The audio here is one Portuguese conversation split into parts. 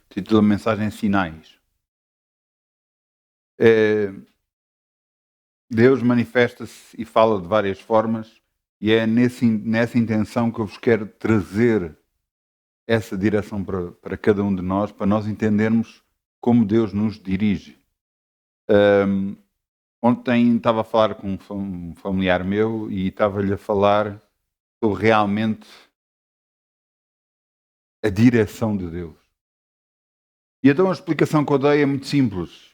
O título da mensagem é Sinais. Eh, Deus manifesta-se e fala de várias formas, e é nessa intenção que eu vos quero trazer essa direção para cada um de nós, para nós entendermos como Deus nos dirige. Ahm, Ontem estava a falar com um familiar meu e estava-lhe a falar sobre realmente a direção de Deus. E então a explicação que eu dei é muito simples.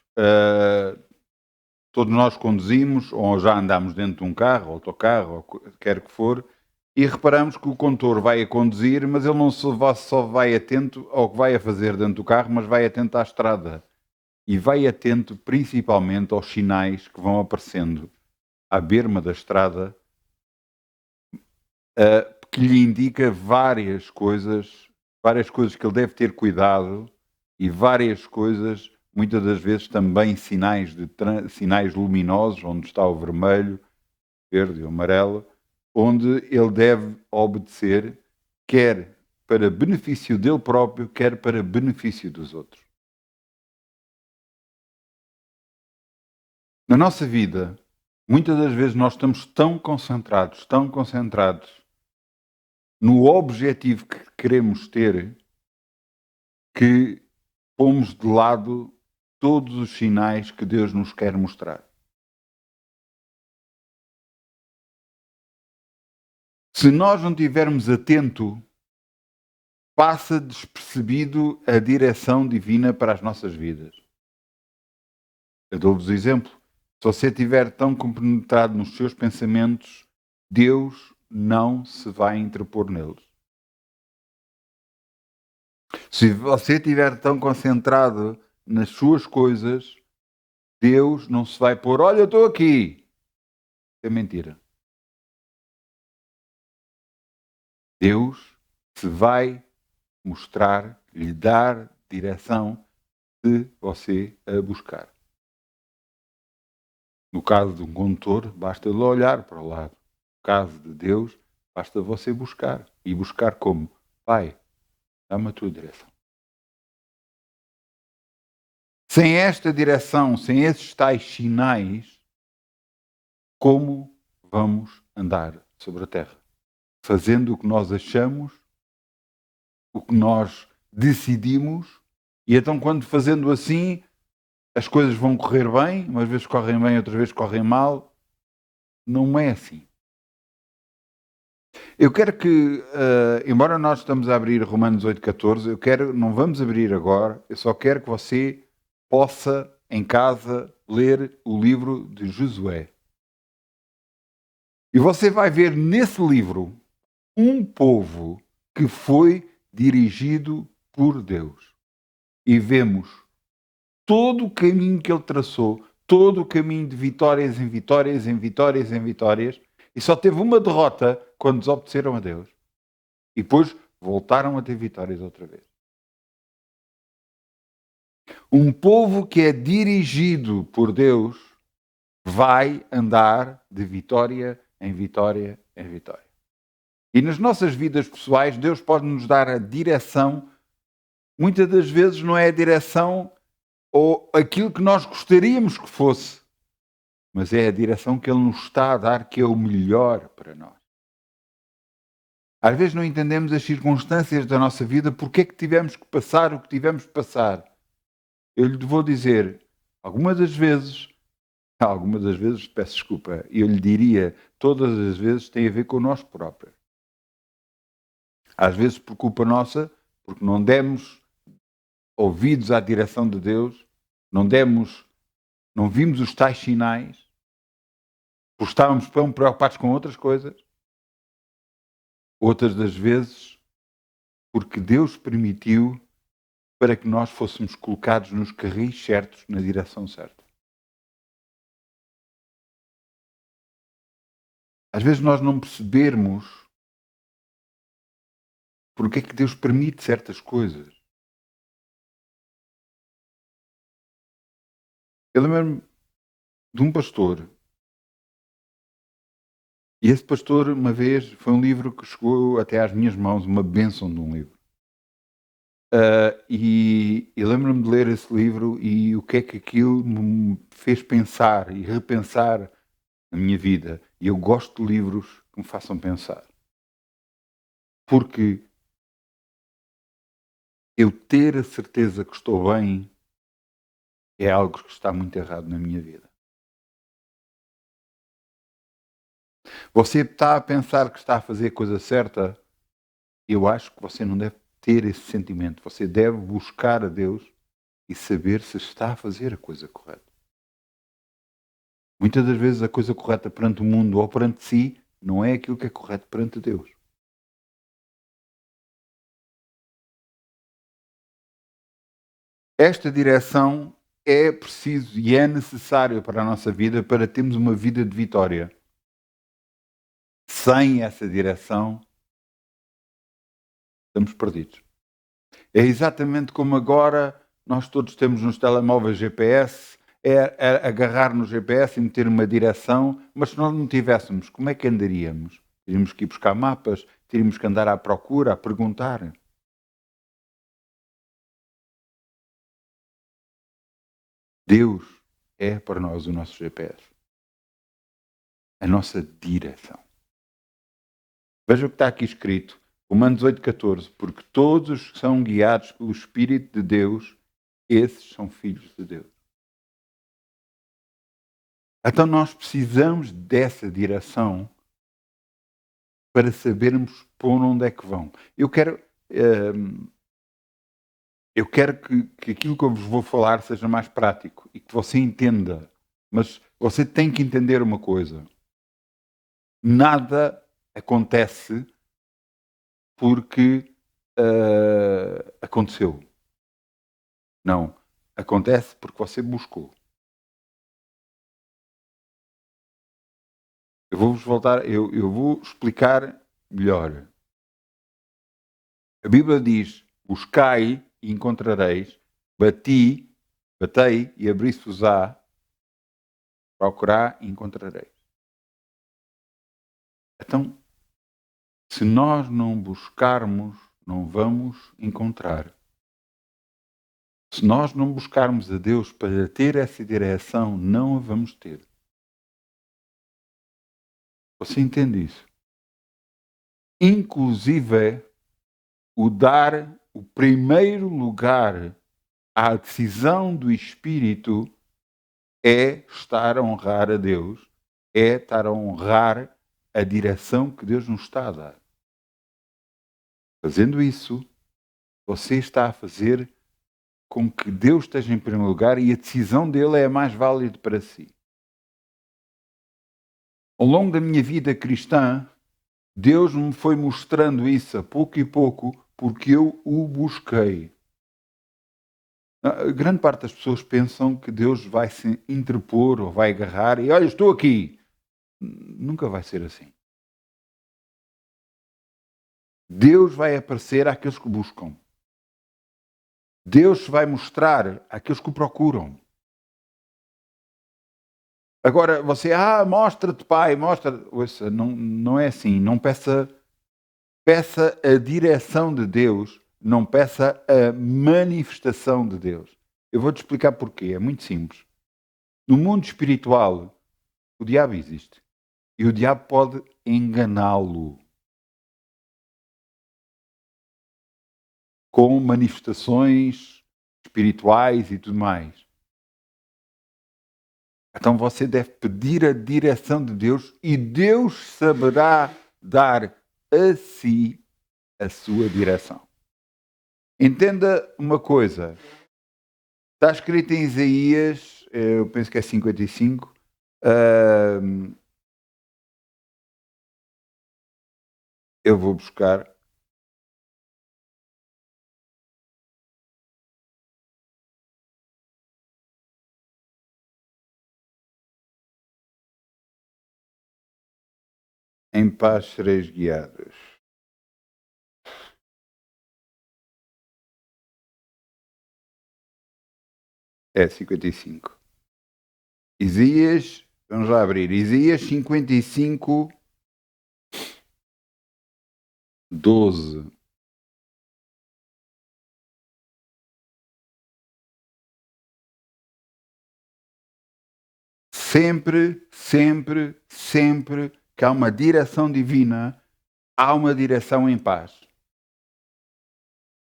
Todos nós conduzimos, ou já andamos dentro de um carro, autocarro, ou quer que for, e reparamos que o condutor vai a conduzir, mas ele não só vai atento ao que vai a fazer dentro do carro, mas vai atento à estrada. E vai atento principalmente aos sinais que vão aparecendo à berma da estrada, que lhe indica várias coisas que ele deve ter cuidado e várias coisas, muitas das vezes também sinais luminosos, onde está o vermelho, verde e amarelo, onde ele deve obedecer, quer para benefício dele próprio, quer para benefício dos outros. Na nossa vida, muitas das vezes nós estamos tão concentrados no objetivo que queremos ter, que pomos de lado todos os sinais que Deus nos quer mostrar. Se nós não estivermos atento, passa despercebido a direção divina para as nossas vidas. Eu dou-vos o exemplo. Se você estiver tão compenetrado nos seus pensamentos, Deus não se vai interpor neles. Se você estiver tão concentrado nas suas coisas, Deus não se vai pôr, olha, eu estou aqui. É mentira. Deus se vai mostrar, lhe dar direção se você a buscar. No caso de um condutor, basta ele olhar para o lado. No caso de Deus, basta você buscar. E buscar como? Pai, dá-me a tua direção. Sem esta direção, sem esses tais sinais, como vamos andar sobre a terra? Fazendo o que nós achamos, o que nós decidimos, e então quando fazendo assim, as coisas vão correr bem, umas vezes correm bem, outras vezes correm mal. Não é assim. Eu quero que, embora nós estamos a abrir Romanos 8,14, não vamos abrir agora, eu só quero que você possa, em casa, ler o livro de Josué. E você vai ver nesse livro um povo que foi dirigido por Deus. E vemos todo o caminho que ele traçou, todo o caminho de vitórias em vitórias, em vitórias, em vitórias, e só teve uma derrota quando desobedeceram a Deus. E depois voltaram a ter vitórias outra vez. Um povo que é dirigido por Deus vai andar de vitória em vitória em vitória. E nas nossas vidas pessoais, Deus pode nos dar a direção. Muitas das vezes não é a direção ou aquilo que nós gostaríamos que fosse, mas é a direção que Ele nos está a dar, que é o melhor para nós. Às vezes não entendemos as circunstâncias da nossa vida, porque é que tivemos que passar o que tivemos que passar. Eu lhe vou dizer, algumas das vezes, peço desculpa, eu lhe diria, todas as vezes tem a ver com nós próprios. Às vezes por culpa nossa, porque não demos ouvidos à direção de Deus, não vimos os tais sinais, porque estávamos tão preocupados com outras coisas. Outras das vezes, porque Deus permitiu para que nós fôssemos colocados nos carris certos, na direção certa. Às vezes nós não percebermos porque é que Deus permite certas coisas. Eu lembro-me de um pastor, e esse pastor, uma vez, foi um livro que chegou até às minhas mãos, uma bênção de um livro. E lembro-me de ler esse livro e o que é que aquilo me fez pensar e repensar na minha vida. E eu gosto de livros que me façam pensar. Porque eu ter a certeza que estou bem é algo que está muito errado na minha vida. Você está a pensar que está a fazer a coisa certa? Eu acho que você não deve ter esse sentimento. Você deve buscar a Deus e saber se está a fazer a coisa correta. Muitas das vezes a coisa correta perante o mundo ou perante si não é aquilo que é correto perante Deus. Esta direção é preciso e é necessária para a nossa vida para termos uma vida de vitória. Sem essa direção, estamos perdidos. É exatamente como agora nós todos temos nos telemóveis GPS, é agarrar no GPS e meter uma direção, mas se nós não tivéssemos, como é que andaríamos? Teríamos que ir buscar mapas, teríamos que andar à procura, a perguntar. Deus é para nós o nosso GPS, a nossa direção. Veja o que está aqui escrito, Romanos 8,14, porque todos os que são guiados pelo Espírito de Deus, esses são filhos de Deus. Então nós precisamos dessa direção para sabermos por onde é que vão. Eu quero que aquilo que eu vos vou falar seja mais prático e que você entenda. Mas você tem que entender uma coisa. Nada acontece porque aconteceu. Não. Acontece porque você buscou. Eu vou-vos voltar, eu vou explicar melhor. A Bíblia diz: buscai e encontrareis, batei e abri-se-vos-á, procurar e encontrareis. Então, se nós não buscarmos, não vamos encontrar. Se nós não buscarmos a Deus para ter essa direção, não a vamos ter. Você entende isso? Inclusive, o dar o primeiro lugar à decisão do Espírito é estar a honrar a Deus, é estar a honrar a direção que Deus nos está a dar. Fazendo isso, você está a fazer com que Deus esteja em primeiro lugar e a decisão dele é a mais válida para si. Ao longo da minha vida cristã, Deus me foi mostrando isso a pouco e pouco porque eu o busquei. A grande parte das pessoas pensam que Deus vai se interpor ou vai agarrar e olha, estou aqui. Nunca vai ser assim. Deus vai aparecer àqueles que o buscam. Deus vai mostrar àqueles que o procuram. Agora, você, mostra-te, pai, mostra. Ouça, não é assim. Não peça a direção de Deus, não peça a manifestação de Deus. Eu vou-te explicar porquê. É muito simples. No mundo espiritual, o diabo existe. E o diabo pode enganá-lo com manifestações espirituais e tudo mais. Então você deve pedir a direção de Deus e Deus saberá dar a si a sua direção. Entenda uma coisa. Está escrito em Isaías, eu penso que é 55. Eu vou buscar. Em paz sereis guiados. É 55. Isaías, vamos lá abrir. Isaías 55, 12. Sempre, sempre, sempre que há uma direção divina, há uma direção em paz.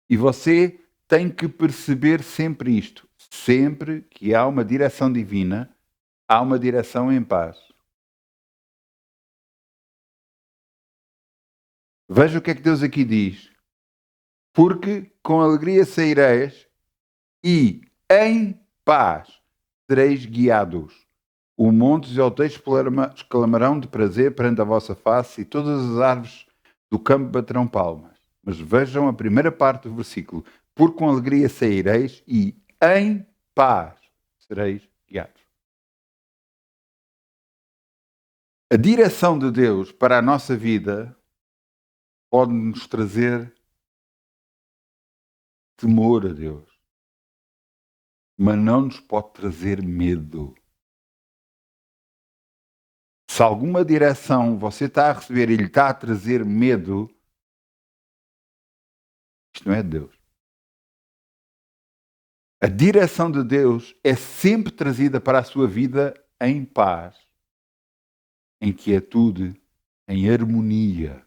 E você tem que perceber sempre isto. Sempre que há uma direção divina, há uma direção em paz. Veja o que é que Deus aqui diz. Porque com alegria saireis e em paz sereis guiados. Os montes e altos exclamarão de prazer perante a vossa face e todas as árvores do campo baterão palmas. Mas vejam a primeira parte do versículo. Porque com alegria saireis e em paz sereis guiados. A direção de Deus para a nossa vida pode nos trazer temor a Deus, mas não nos pode trazer medo. Se alguma direção você está a receber e lhe está a trazer medo, isto não é de Deus. A direção de Deus é sempre trazida para a sua vida em paz, em quietude, em harmonia.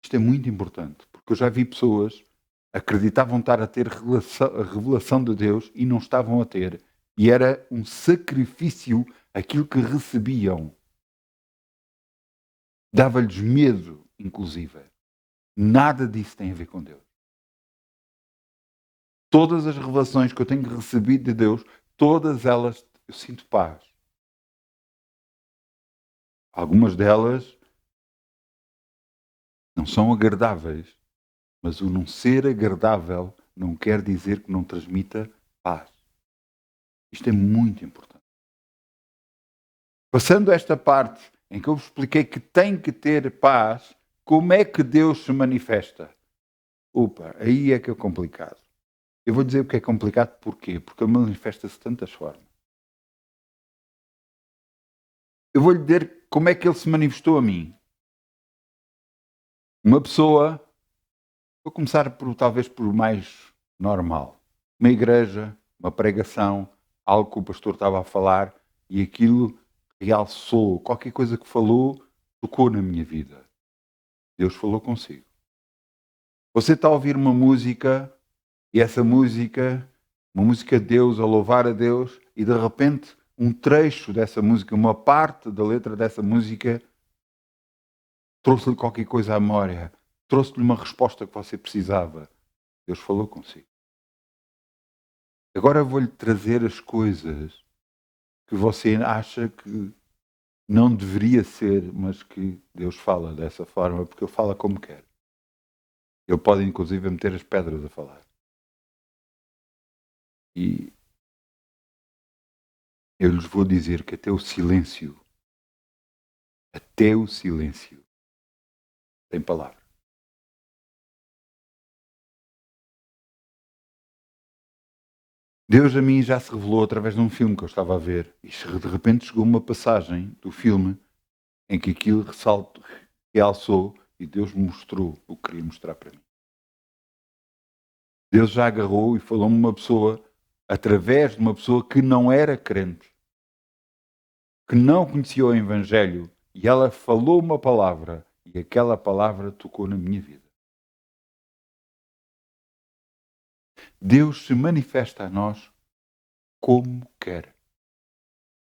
Isto é muito importante, porque eu já vi pessoas que acreditavam estar a ter a revelação de Deus e não estavam a ter. E era um sacrifício aquilo que recebiam. Dava-lhes medo, inclusive. Nada disso tem a ver com Deus. Todas as revelações que eu tenho recebido de Deus, todas elas eu sinto paz. Algumas delas não são agradáveis, mas o não ser agradável não quer dizer que não transmita paz. Isto é muito importante. Passando esta parte em que eu vos expliquei que tem que ter paz, como é que Deus se manifesta? Opa, aí é que é complicado. Eu vou dizer o que é complicado, porquê? Porque ele manifesta-se de tantas formas. Eu vou-lhe dizer como é que ele se manifestou a mim. Uma pessoa, vou começar talvez por o mais normal. Uma igreja, uma pregação, algo que o pastor estava a falar e aquilo realçou, qualquer coisa que falou, tocou na minha vida. Deus falou consigo. Você está a ouvir uma música e essa música, uma música de Deus, a louvar a Deus, e de repente um trecho dessa música, uma parte da letra dessa música, trouxe-lhe qualquer coisa à memória, trouxe-lhe uma resposta que você precisava. Deus falou consigo. Agora vou-lhe trazer as coisas que você acha que não deveria ser, mas que Deus fala dessa forma, porque Ele fala como quer. Ele pode inclusive meter as pedras a falar. E eu lhes vou dizer que até o silêncio tem palavra. Deus a mim já se revelou através de um filme que eu estava a ver e de repente chegou uma passagem do filme em que aquilo realçou e Deus me mostrou o que queria mostrar para mim. Deus já agarrou e falou-me uma pessoa através de uma pessoa que não era crente, que não conhecia o Evangelho, e ela falou uma palavra e aquela palavra tocou na minha vida. Deus se manifesta a nós como quer.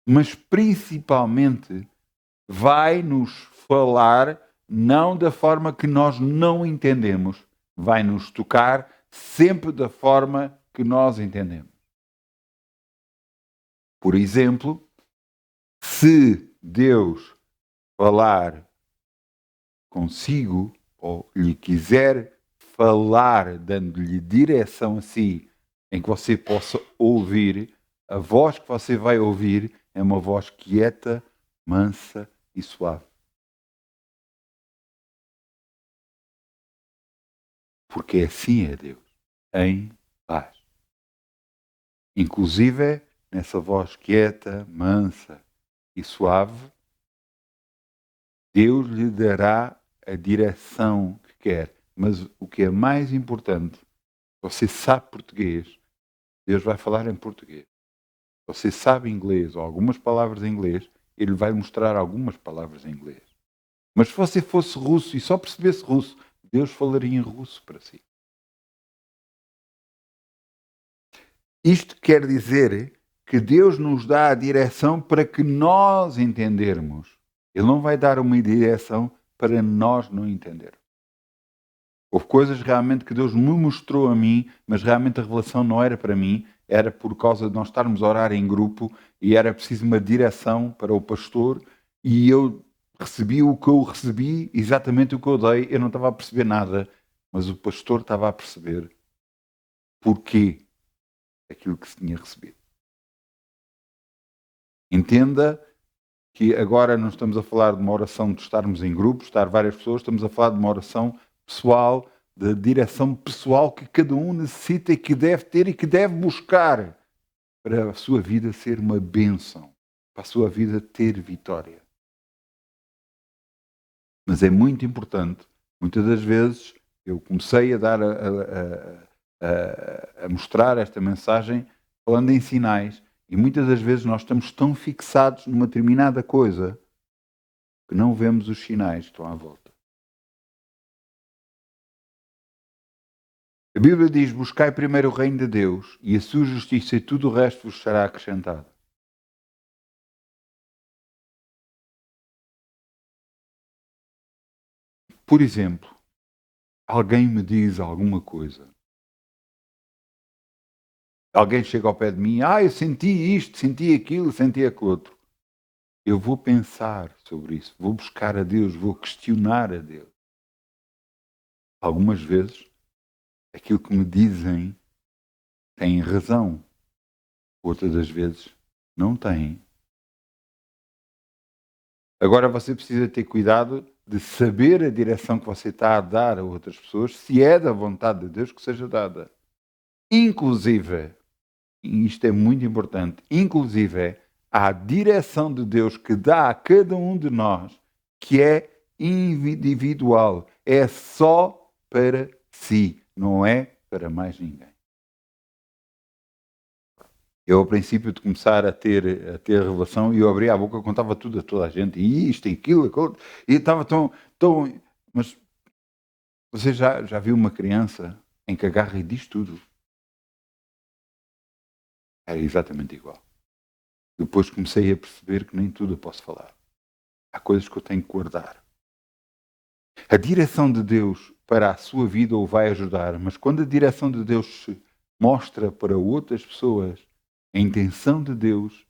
Mas principalmente vai nos falar não da forma que nós não entendemos, vai nos tocar sempre da forma que nós entendemos. Por exemplo, se Deus falar consigo ou lhe quiser falar, dando-lhe direção a si, em que você possa ouvir, a voz que você vai ouvir é uma voz quieta, mansa e suave. Porque assim é Deus, em paz. Inclusive, nessa voz quieta, mansa e suave, Deus lhe dará a direção que quer. Mas o que é mais importante, você sabe português, Deus vai falar em português. Você sabe inglês ou algumas palavras em inglês, ele vai mostrar algumas palavras em inglês. Mas se você fosse russo e só percebesse russo, Deus falaria em russo para si. Isto quer dizer que Deus nos dá a direção para que nós entendermos. Ele não vai dar uma direção para nós não entendermos. Houve coisas realmente que Deus me mostrou a mim, mas realmente a revelação não era para mim, era por causa de nós estarmos a orar em grupo e era preciso uma direção para o pastor e eu recebi o que eu recebi, exatamente o que eu dei, eu não estava a perceber nada, mas o pastor estava a perceber porquê aquilo que se tinha recebido. Entenda que agora não estamos a falar de uma oração de estarmos em grupos, estar várias pessoas, estamos a falar de uma oração pessoal, da direção pessoal que cada um necessita e que deve ter e que deve buscar para a sua vida ser uma bênção, para a sua vida ter vitória. Mas é muito importante, muitas das vezes eu comecei a dar a mostrar esta mensagem falando em sinais e muitas das vezes nós estamos tão fixados numa determinada coisa que não vemos os sinais que estão à volta. A Bíblia diz: buscai primeiro o reino de Deus e a sua justiça e tudo o resto vos será acrescentado. Por exemplo, alguém me diz alguma coisa. Alguém chega ao pé de mim: eu senti isto, senti aquilo, senti aquilo outro. Eu vou pensar sobre isso, vou buscar a Deus, vou questionar a Deus. Algumas vezes, aquilo que me dizem tem razão. Outras das vezes, não tem. Agora você precisa ter cuidado de saber a direção que você está a dar a outras pessoas, se é da vontade de Deus que seja dada. Inclusive, e isto é muito importante, inclusive a direção de Deus que dá a cada um de nós, que é individual, é só para si, não é para mais ninguém. Eu, ao princípio de começar a ter revelação, eu abria a boca, contava tudo a toda a gente, e isto, e aquilo, e estava tão... Mas você já viu uma criança em que agarra e diz tudo? Era exatamente igual. Depois comecei a perceber que nem tudo eu posso falar. Há coisas que eu tenho que guardar. A direção de Deus para a sua vida o vai ajudar, mas quando a direção de Deus se mostra para outras pessoas, a intenção de Deus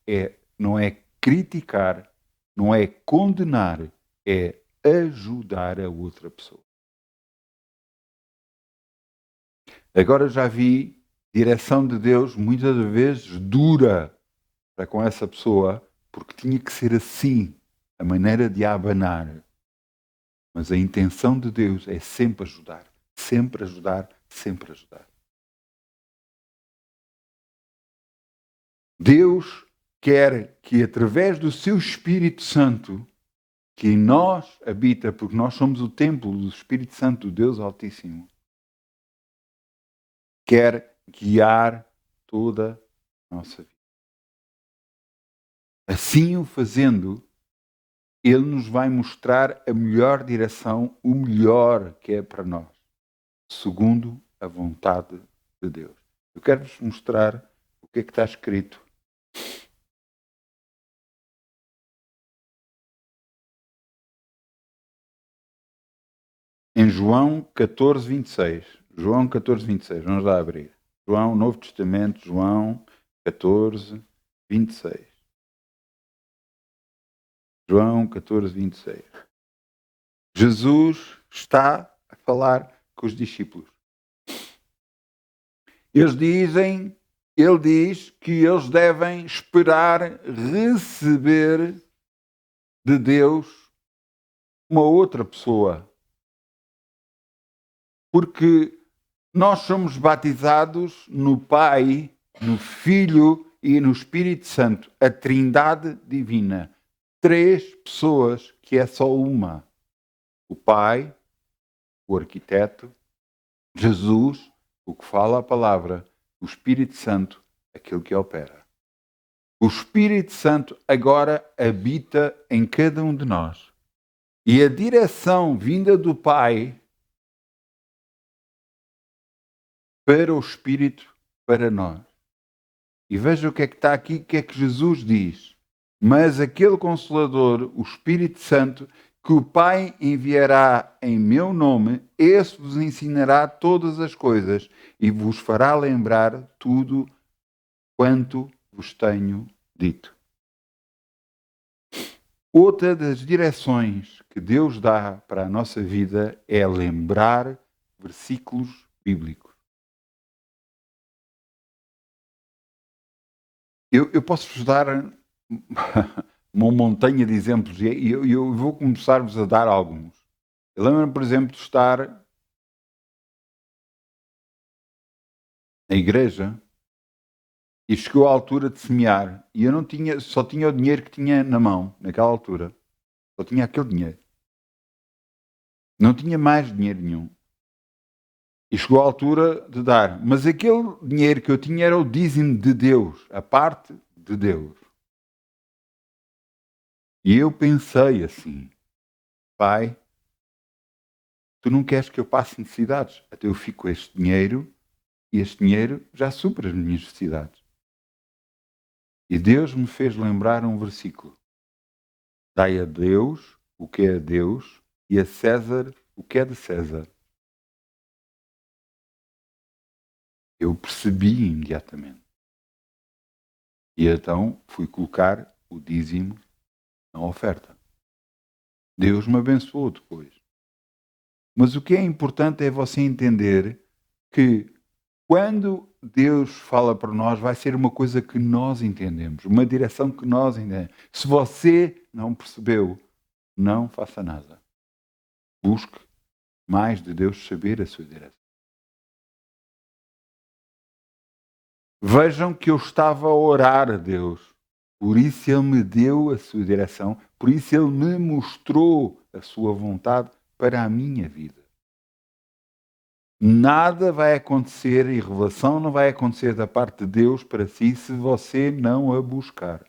não é criticar, não é condenar, é ajudar a outra pessoa. Agora já vi direção de Deus muitas vezes dura para com essa pessoa, porque tinha que ser assim, a maneira de a abanar. Mas a intenção de Deus é sempre ajudar, sempre ajudar, sempre ajudar. Deus quer que através do seu Espírito Santo, que em nós habita, porque nós somos o templo do Espírito Santo, do Deus Altíssimo, quer guiar toda a nossa vida. Assim o fazendo, Ele nos vai mostrar a melhor direção, o melhor que é para nós, segundo a vontade de Deus. Eu quero-vos mostrar o que é que está escrito. Em João 14, 26. João 14, 26. Vamos lá abrir. João, Novo Testamento, João 14, 26. João 14, 26. Jesus está a falar com os discípulos. Ele diz que eles devem esperar receber de Deus uma outra pessoa. Porque nós somos batizados no Pai, no Filho e no Espírito Santo, a Trindade Divina. 3 pessoas que é só uma. O Pai, o arquiteto, Jesus, o que fala a palavra, o Espírito Santo, aquele que opera. O Espírito Santo agora habita em cada um de nós. E a direção vinda do Pai para o Espírito, para nós. E veja o que é que está aqui, o que é que Jesus diz. Mas aquele Consolador, o Espírito Santo, que o Pai enviará em meu nome, esse vos ensinará todas as coisas e vos fará lembrar tudo quanto vos tenho dito. Outra das direções que Deus dá para a nossa vida é lembrar versículos bíblicos. Eu posso-vos dar uma montanha de exemplos e eu vou começar-vos a dar alguns. Eu lembro-me, por exemplo, de estar na igreja e chegou a altura de semear e eu não tinha, só tinha o dinheiro que tinha na mão naquela altura. Só tinha aquele dinheiro. Não tinha mais dinheiro nenhum. E chegou a altura de dar. Mas aquele dinheiro que eu tinha era o dízimo de Deus, a parte de Deus. E eu pensei assim, Pai, tu não queres que eu passe necessidades, até eu fico com este dinheiro e este dinheiro já supra as minhas necessidades. E Deus me fez lembrar um versículo. Dai a Deus o que é de Deus e a César o que é de César. Eu percebi imediatamente. E então fui colocar o dízimo na oferta. Deus me abençoou depois. Mas o que é importante é você entender que quando Deus fala para nós, vai ser uma coisa que nós entendemos, uma direção que nós entendemos. Se você não percebeu, não faça nada. Busque mais de Deus saber a sua direção. Vejam que eu estava a orar a Deus. Por isso Ele me deu a sua direção. Por isso Ele me mostrou a sua vontade para a minha vida. Nada vai acontecer e revelação não vai acontecer da parte de Deus para si se você não a buscar.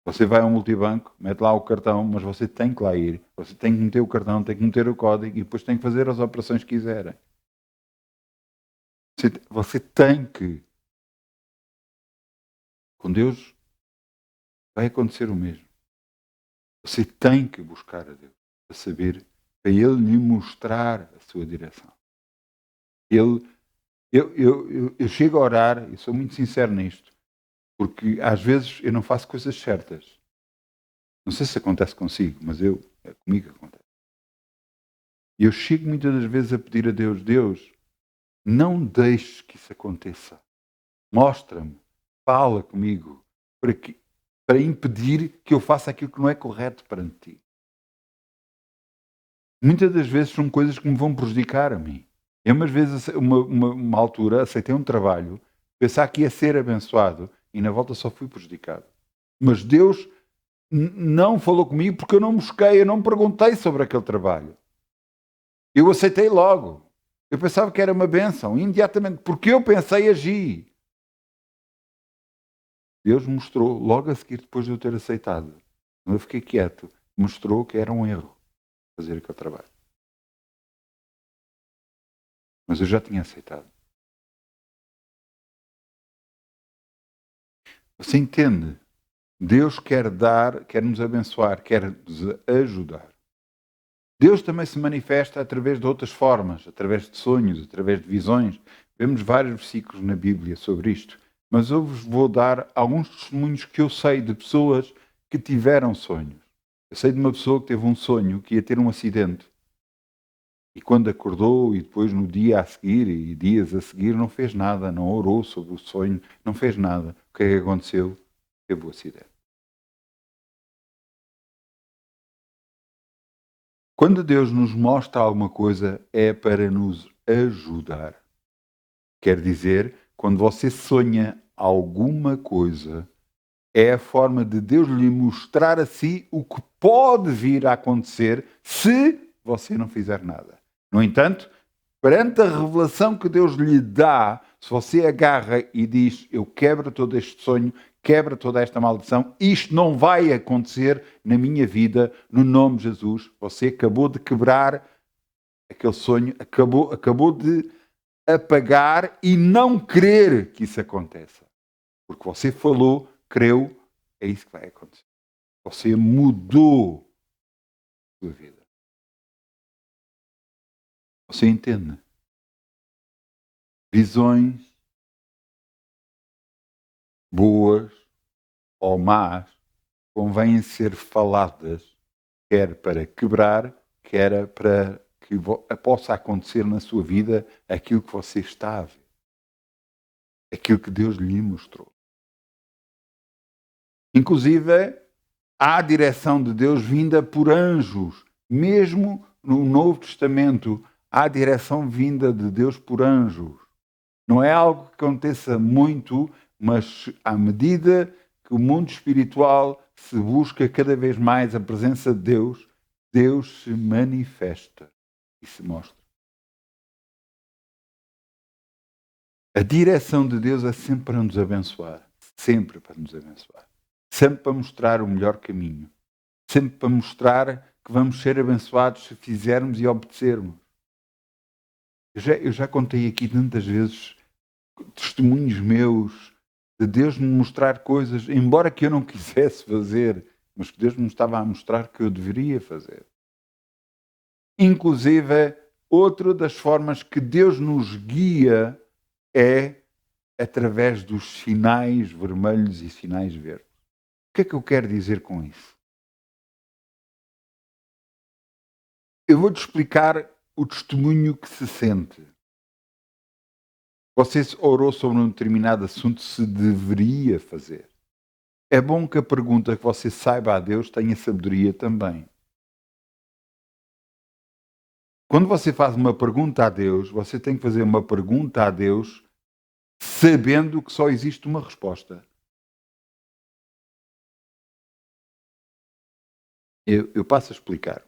Você vai ao multibanco, mete lá o cartão, mas você tem que lá ir. Você tem que meter o cartão, tem que meter o código e depois tem que fazer as operações que quiserem. Você tem que. Com Deus vai acontecer o mesmo. Você tem que buscar a Deus para saber, para Ele lhe mostrar a sua direção. Eu chego a orar, e sou muito sincero nisto, porque às vezes eu não faço coisas certas. Não sei se acontece consigo, mas comigo acontece. E eu chego muitas das vezes a pedir a Deus, Deus, não deixes que isso aconteça. Mostra-me, fala comigo, para impedir que eu faça aquilo que não é correto perante ti. Muitas das vezes são coisas que me vão prejudicar a mim. Eu, umas vezes, uma altura, aceitei um trabalho, pensar que ia ser abençoado e na volta só fui prejudicado. Mas Deus não falou comigo porque eu não busquei, eu não perguntei sobre aquele trabalho. Eu aceitei logo. Eu pensava que era uma bênção, imediatamente, porque eu pensei e agi. Deus mostrou, logo a seguir, depois de eu ter aceitado, eu fiquei quieto, mostrou que era um erro fazer aquele trabalho. Mas eu já tinha aceitado. Você entende? Deus quer dar, quer nos abençoar, quer nos ajudar. Deus também se manifesta através de outras formas, através de sonhos, através de visões. Vemos vários versículos na Bíblia sobre isto. Mas eu vos vou dar alguns testemunhos que eu sei de pessoas que tiveram sonhos. Eu sei de uma pessoa que teve um sonho que ia ter um acidente. E quando acordou e depois no dia a seguir e dias a seguir não fez nada, não orou sobre o sonho, não fez nada. O que é que aconteceu? Teve o acidente. Quando Deus nos mostra alguma coisa é para nos ajudar. Quer dizer, quando você sonha alguma coisa, é a forma de Deus lhe mostrar a si o que pode vir a acontecer se você não fizer nada. No entanto, perante a revelação que Deus lhe dá se você agarra e diz, eu quebro todo este sonho, quebra toda esta maldição, isto não vai acontecer na minha vida, no nome de Jesus. Você acabou de quebrar aquele sonho, acabou de apagar e não querer que isso aconteça. Porque você falou, creu, é isso que vai acontecer. Você mudou a sua vida. Você entende? Visões boas ou más convêm ser faladas, quer para quebrar, quer para que possa acontecer na sua vida aquilo que você está a ver. Aquilo que Deus lhe mostrou. Inclusive, há a direção de Deus vinda por anjos. Mesmo no Novo Testamento, há a direção vinda de Deus por anjos. Não é algo que aconteça muito, mas à medida que o mundo espiritual se busca cada vez mais a presença de Deus, Deus se manifesta e se mostra. A direção de Deus é sempre para nos abençoar. Sempre para nos abençoar. Sempre para mostrar o melhor caminho. Sempre para mostrar que vamos ser abençoados se fizermos e obedecermos. Eu já contei aqui tantas vezes testemunhos meus de Deus me mostrar coisas, embora que eu não quisesse fazer, mas que Deus me estava a mostrar que eu deveria fazer. Inclusive, outra das formas que Deus nos guia é através dos sinais vermelhos e sinais verdes. O que é que eu quero dizer com isso? Eu vou-te explicar o testemunho que se sente. Você orou sobre um determinado assunto, se deveria fazer. É bom que a pergunta que você saiba a Deus tenha sabedoria também. Quando você faz uma pergunta a Deus, você tem que fazer uma pergunta a Deus sabendo que só existe uma resposta. Eu passo a explicar.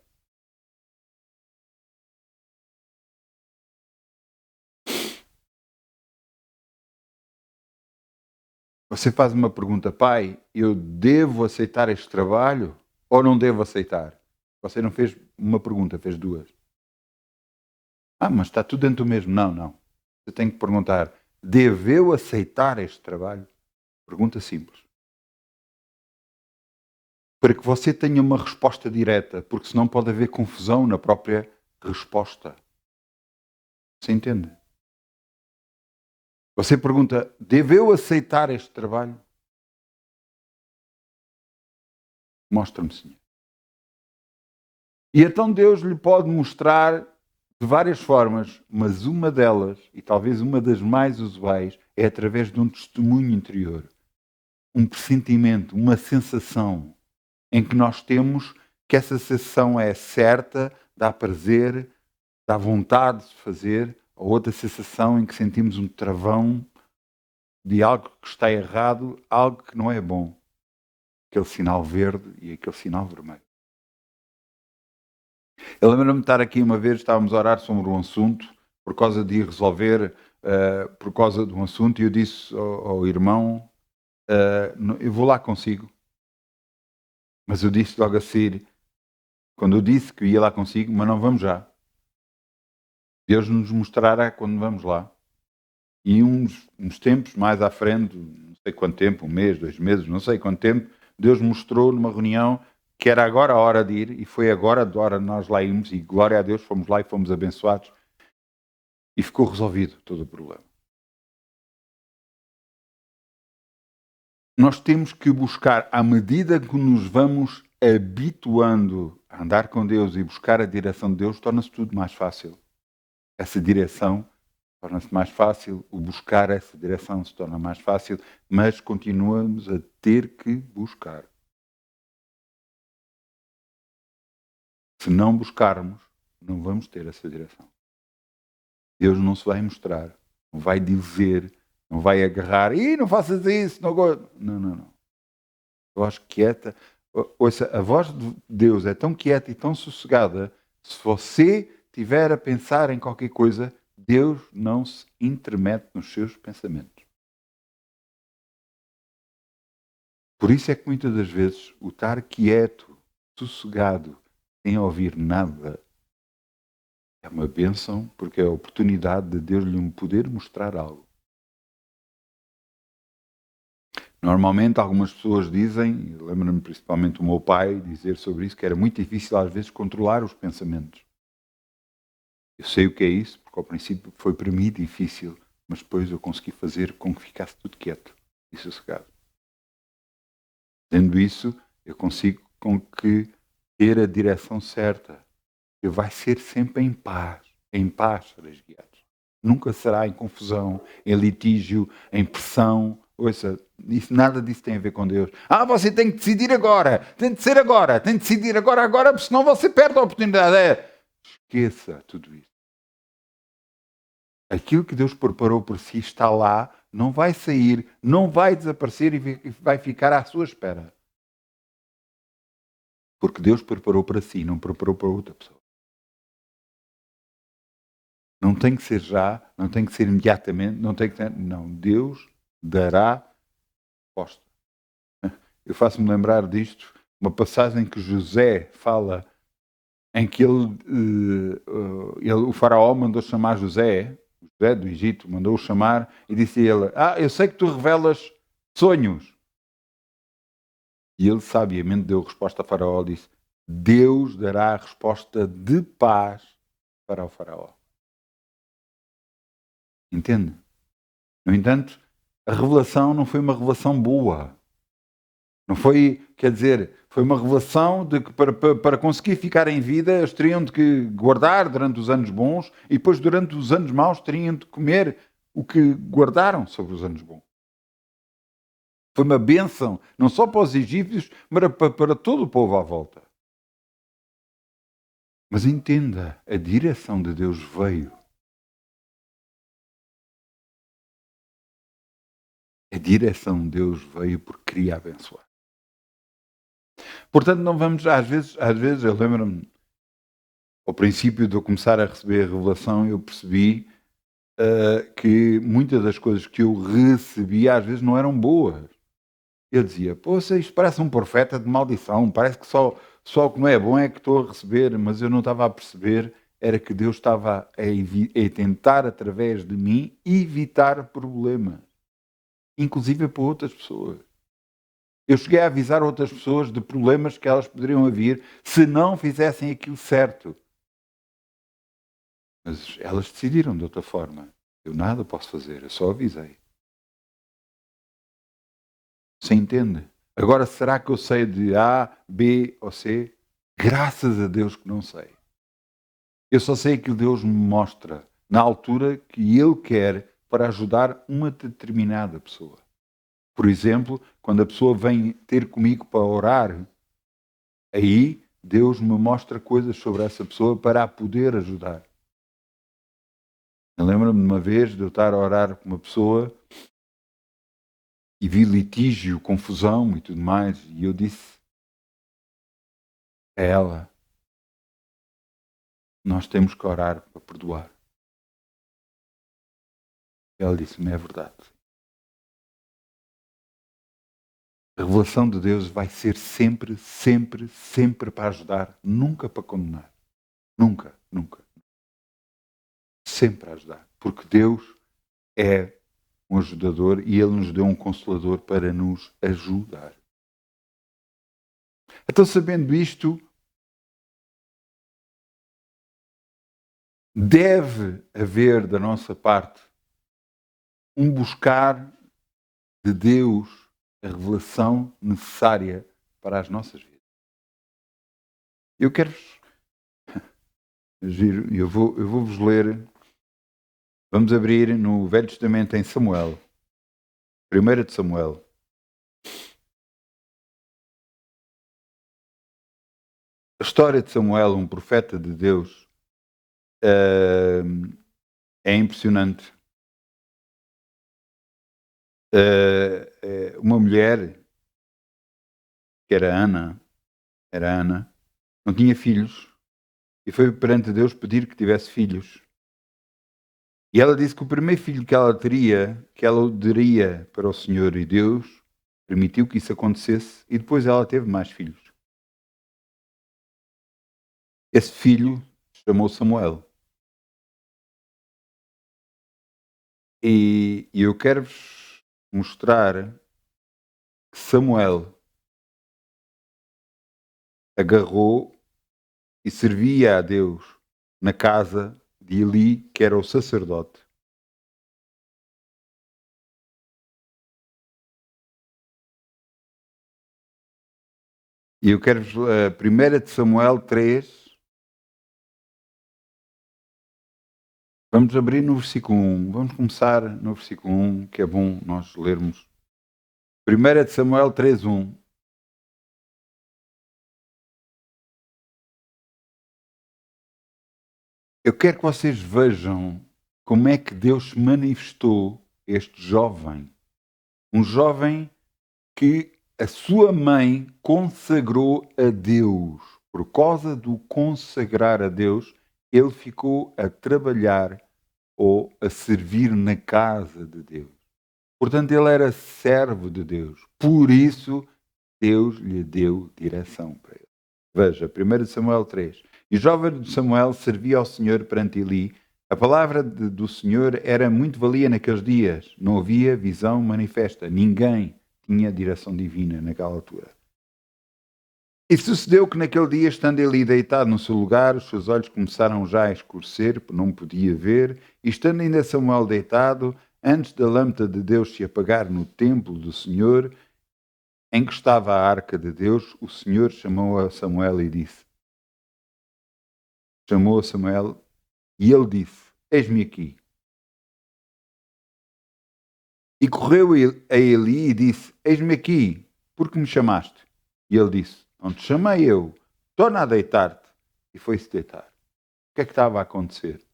Você faz uma pergunta, pai, eu devo aceitar este trabalho ou não devo aceitar? Você não fez uma pergunta, fez duas. Ah, mas está tudo dentro do mesmo. Não, não. Você tem que perguntar, devo eu aceitar este trabalho? Pergunta simples. Para que você tenha uma resposta direta, porque senão pode haver confusão na própria resposta. Você entende? Você pergunta, devo eu aceitar este trabalho? Mostra-me, Senhor. E então Deus lhe pode mostrar de várias formas, mas uma delas, e talvez uma das mais usuais, é através de um testemunho interior. Um pressentimento, uma sensação, em que nós temos que essa sensação é certa, dá prazer, dá vontade de fazer, ou outra sensação em que sentimos um travão de algo que está errado, algo que não é bom. Aquele sinal verde e aquele sinal vermelho. Eu lembro-me de estar aqui uma vez, estávamos a orar sobre um assunto, por causa de ir resolver, por causa de um assunto, e eu disse ao irmão, eu vou lá consigo. Mas eu disse logo a seguir, quando eu disse que ia lá consigo, mas não vamos já. Deus nos mostrará quando vamos lá. E uns tempos mais à frente, não sei quanto tempo, um mês, 2 meses, não sei quanto tempo, Deus mostrou numa reunião que era agora a hora de ir, e foi agora a hora de nós lá irmos, e glória a Deus, fomos lá e fomos abençoados, e ficou resolvido todo o problema. Nós temos que buscar, à medida que nos vamos habituando a andar com Deus e buscar a direção de Deus, torna-se tudo mais fácil. Essa direção torna-se mais fácil, o buscar essa direção se torna mais fácil, mas continuamos a ter que buscar. Se não buscarmos, não vamos ter essa direção. Deus não se vai mostrar, não vai dizer, não vai agarrar, não faças isso, não gosto. Não, não, não. Voz quieta. Ouça, a voz de Deus é tão quieta e tão sossegada, se você estiver a pensar em qualquer coisa, Deus não se intromete nos seus pensamentos. Por isso é que muitas das vezes o estar quieto, sossegado, sem ouvir nada, é uma bênção, porque é a oportunidade de Deus lhe poder mostrar algo. Normalmente algumas pessoas dizem, lembro-me principalmente do meu pai dizer sobre isso, que era muito difícil às vezes controlar os pensamentos. Eu sei o que é isso, porque ao princípio foi para mim difícil, mas depois eu consegui fazer com que ficasse tudo quieto e sossegado. Tendo isso, eu consigo com que ter a direção certa. Que vai ser sempre em paz sereis guiados. Nunca será em confusão, em litígio, em pressão. Ouça, nada disso tem a ver com Deus. Você tem que decidir agora, tem de ser agora, tem de decidir agora, porque senão você perde a oportunidade. Esqueça tudo isso. Aquilo que Deus preparou por si está lá, não vai sair, não vai desaparecer e vai ficar à sua espera. Porque Deus preparou para si, não preparou para outra pessoa. Não tem que ser já, não tem que ser imediatamente, não tem que ser, não, Deus dará resposta. Eu faço-me lembrar disto, uma passagem que José fala, em que o faraó mandou chamar José do Egito, mandou-o chamar e disse a ele, eu sei que tu revelas sonhos. E ele sabiamente deu resposta a faraó, disse, Deus dará a resposta de paz para o faraó. Entende? No entanto, a revelação não foi uma revelação boa. Não foi, quer dizer, foi uma revelação de que para conseguir ficar em vida, eles teriam de que guardar durante os anos bons e depois durante os anos maus teriam de comer o que guardaram sobre os anos bons. Foi uma bênção, não só para os egípcios, mas para todo o povo à volta. Mas entenda, a direção de Deus veio. A direção de Deus veio porque queria abençoar. Portanto, não vamos, às vezes eu lembro-me, ao princípio de eu começar a receber a revelação, eu percebi que muitas das coisas que eu recebia às vezes não eram boas. Eu dizia, isto parece um profeta de maldição, parece que só o que não é bom é que estou a receber, mas eu não estava a perceber, era que Deus estava a tentar, através de mim, evitar problemas, inclusive para outras pessoas. Eu cheguei a avisar outras pessoas de problemas que elas poderiam vir se não fizessem aquilo certo. Mas elas decidiram de outra forma. Eu nada posso fazer, eu só avisei. Você entende? Agora, será que eu sei de A, B ou C? Graças a Deus que não sei. Eu só sei que Deus me mostra na altura que Ele quer para ajudar uma determinada pessoa. Por exemplo, quando a pessoa vem ter comigo para orar, aí Deus me mostra coisas sobre essa pessoa para a poder ajudar. Eu lembro-me de uma vez de eu estar a orar com uma pessoa e vi litígio, confusão e tudo mais, e eu disse a ela, nós temos que orar para perdoar. Ela disse-me, é verdade. A revelação de Deus vai ser sempre, sempre, sempre para ajudar, nunca para condenar. Nunca, nunca. Sempre para ajudar. Porque Deus é um ajudador e Ele nos deu um consolador para nos ajudar. Então, sabendo isto, deve haver da nossa parte um buscar de Deus a revelação necessária para as nossas vidas. Eu quero eu vou-vos ler. Vamos abrir no Velho Testamento em Samuel. 1 de Samuel. A história de Samuel, um profeta de Deus, é impressionante. Uma mulher, que era Ana, não tinha filhos e foi perante Deus pedir que tivesse filhos. E ela disse que o primeiro filho que ela teria, que ela o daria para o Senhor, e Deus permitiu que isso acontecesse, e depois ela teve mais filhos. Esse filho chamou Samuel. E eu quero-vos mostrar que Samuel agarrou e servia a Deus na casa de Eli, que era o sacerdote. E eu quero-vos, 1 de Samuel 3, vamos abrir no versículo 1. Vamos começar no versículo 1, que é bom nós lermos. 1 de Samuel 3:1. Eu quero que vocês vejam como é que Deus manifestou este jovem. Um jovem que a sua mãe consagrou a Deus. Por causa do consagrar a Deus, ele ficou a trabalhar ou a servir na casa de Deus. Portanto, ele era servo de Deus. Por isso, Deus lhe deu direção para ele. Veja, 1 Samuel 3. E o jovem Samuel servia ao Senhor perante Eli. A palavra do Senhor era muito valia naqueles dias. Não havia visão manifesta. Ninguém tinha direção divina naquela altura. E sucedeu que naquele dia, estando Eli deitado no seu lugar, os seus olhos começaram já a escurecer, não podia ver, e estando ainda Samuel deitado, antes da lâmpada de Deus se apagar no templo do Senhor, em que estava a arca de Deus, o Senhor chamou a Samuel e disse: Chamou a Samuel e ele disse: Eis-me aqui. E correu a Eli e disse: Eis-me aqui, porque me chamaste? E ele disse: Não te chamei eu, torna a deitar-te. E foi-se deitar. O que é que estava a acontecer?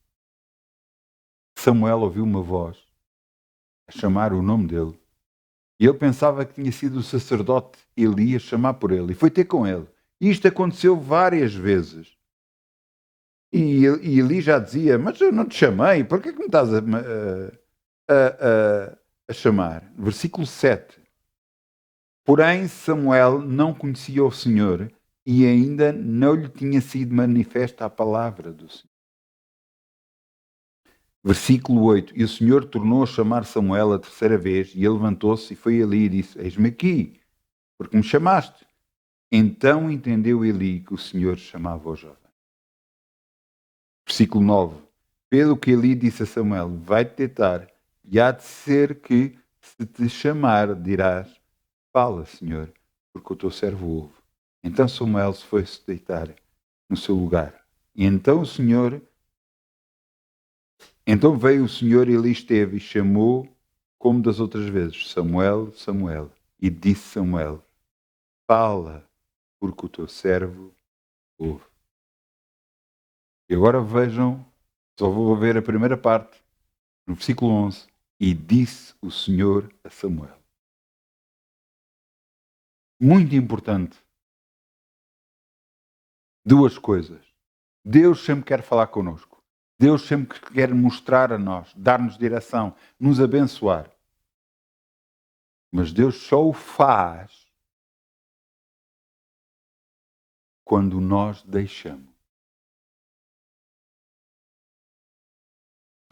Samuel ouviu uma voz a chamar o nome dele. E ele pensava que tinha sido o sacerdote Eli a chamar por ele. E foi ter com ele. E isto aconteceu várias vezes. E Eli já dizia: Mas eu não te chamei, por que é que me estás a chamar? Versículo 7. Porém, Samuel não conhecia o Senhor e ainda não lhe tinha sido manifesta a palavra do Senhor. Versículo 8. E o Senhor tornou a chamar Samuel a terceira vez, e ele levantou-se e foi ali e disse: Eis-me aqui, porque me chamaste. Então entendeu Eli que o Senhor chamava o jovem. Versículo 9. Pelo que Eli disse a Samuel: Vai-te deitar, e há de ser que, se te chamar, dirás: Fala, Senhor, porque o teu servo ouve. Então Samuel se foi-se deitar no seu lugar. E então veio o Senhor e ali esteve e chamou, como das outras vezes: Samuel, Samuel. E disse Samuel: Fala, porque o teu servo ouve. E agora vejam, só vou ver a primeira parte, no versículo 11. E disse o Senhor a Samuel. Muito importante. Duas coisas. Deus sempre quer falar connosco. Deus sempre quer mostrar a nós, dar-nos direção, nos abençoar. Mas Deus só o faz quando nós deixamos.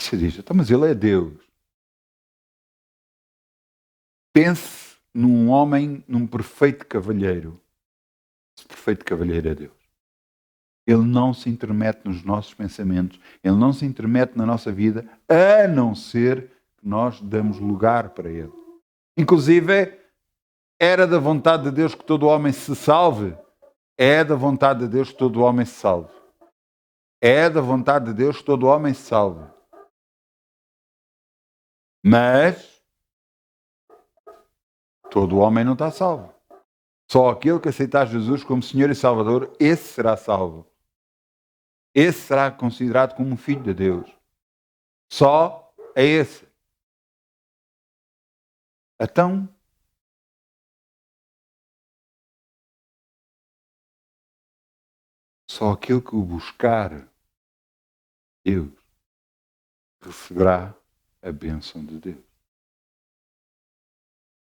Você diz: então, mas ele é Deus. Pense num homem, num perfeito cavalheiro. Esse perfeito cavalheiro é Deus. Ele não se intermete nos nossos pensamentos, ele não se intermete na nossa vida, a não ser que nós damos lugar para ele. Inclusive, era da vontade de Deus que todo homem se salve. É da vontade de Deus que todo homem se salve. É da vontade de Deus que todo homem se salve. Mas todo homem não está salvo. Só aquele que aceitar Jesus como Senhor e Salvador, esse será salvo. Esse será considerado como um filho de Deus. Só é esse. Então, só aquele que o buscar, Deus, receberá a bênção de Deus.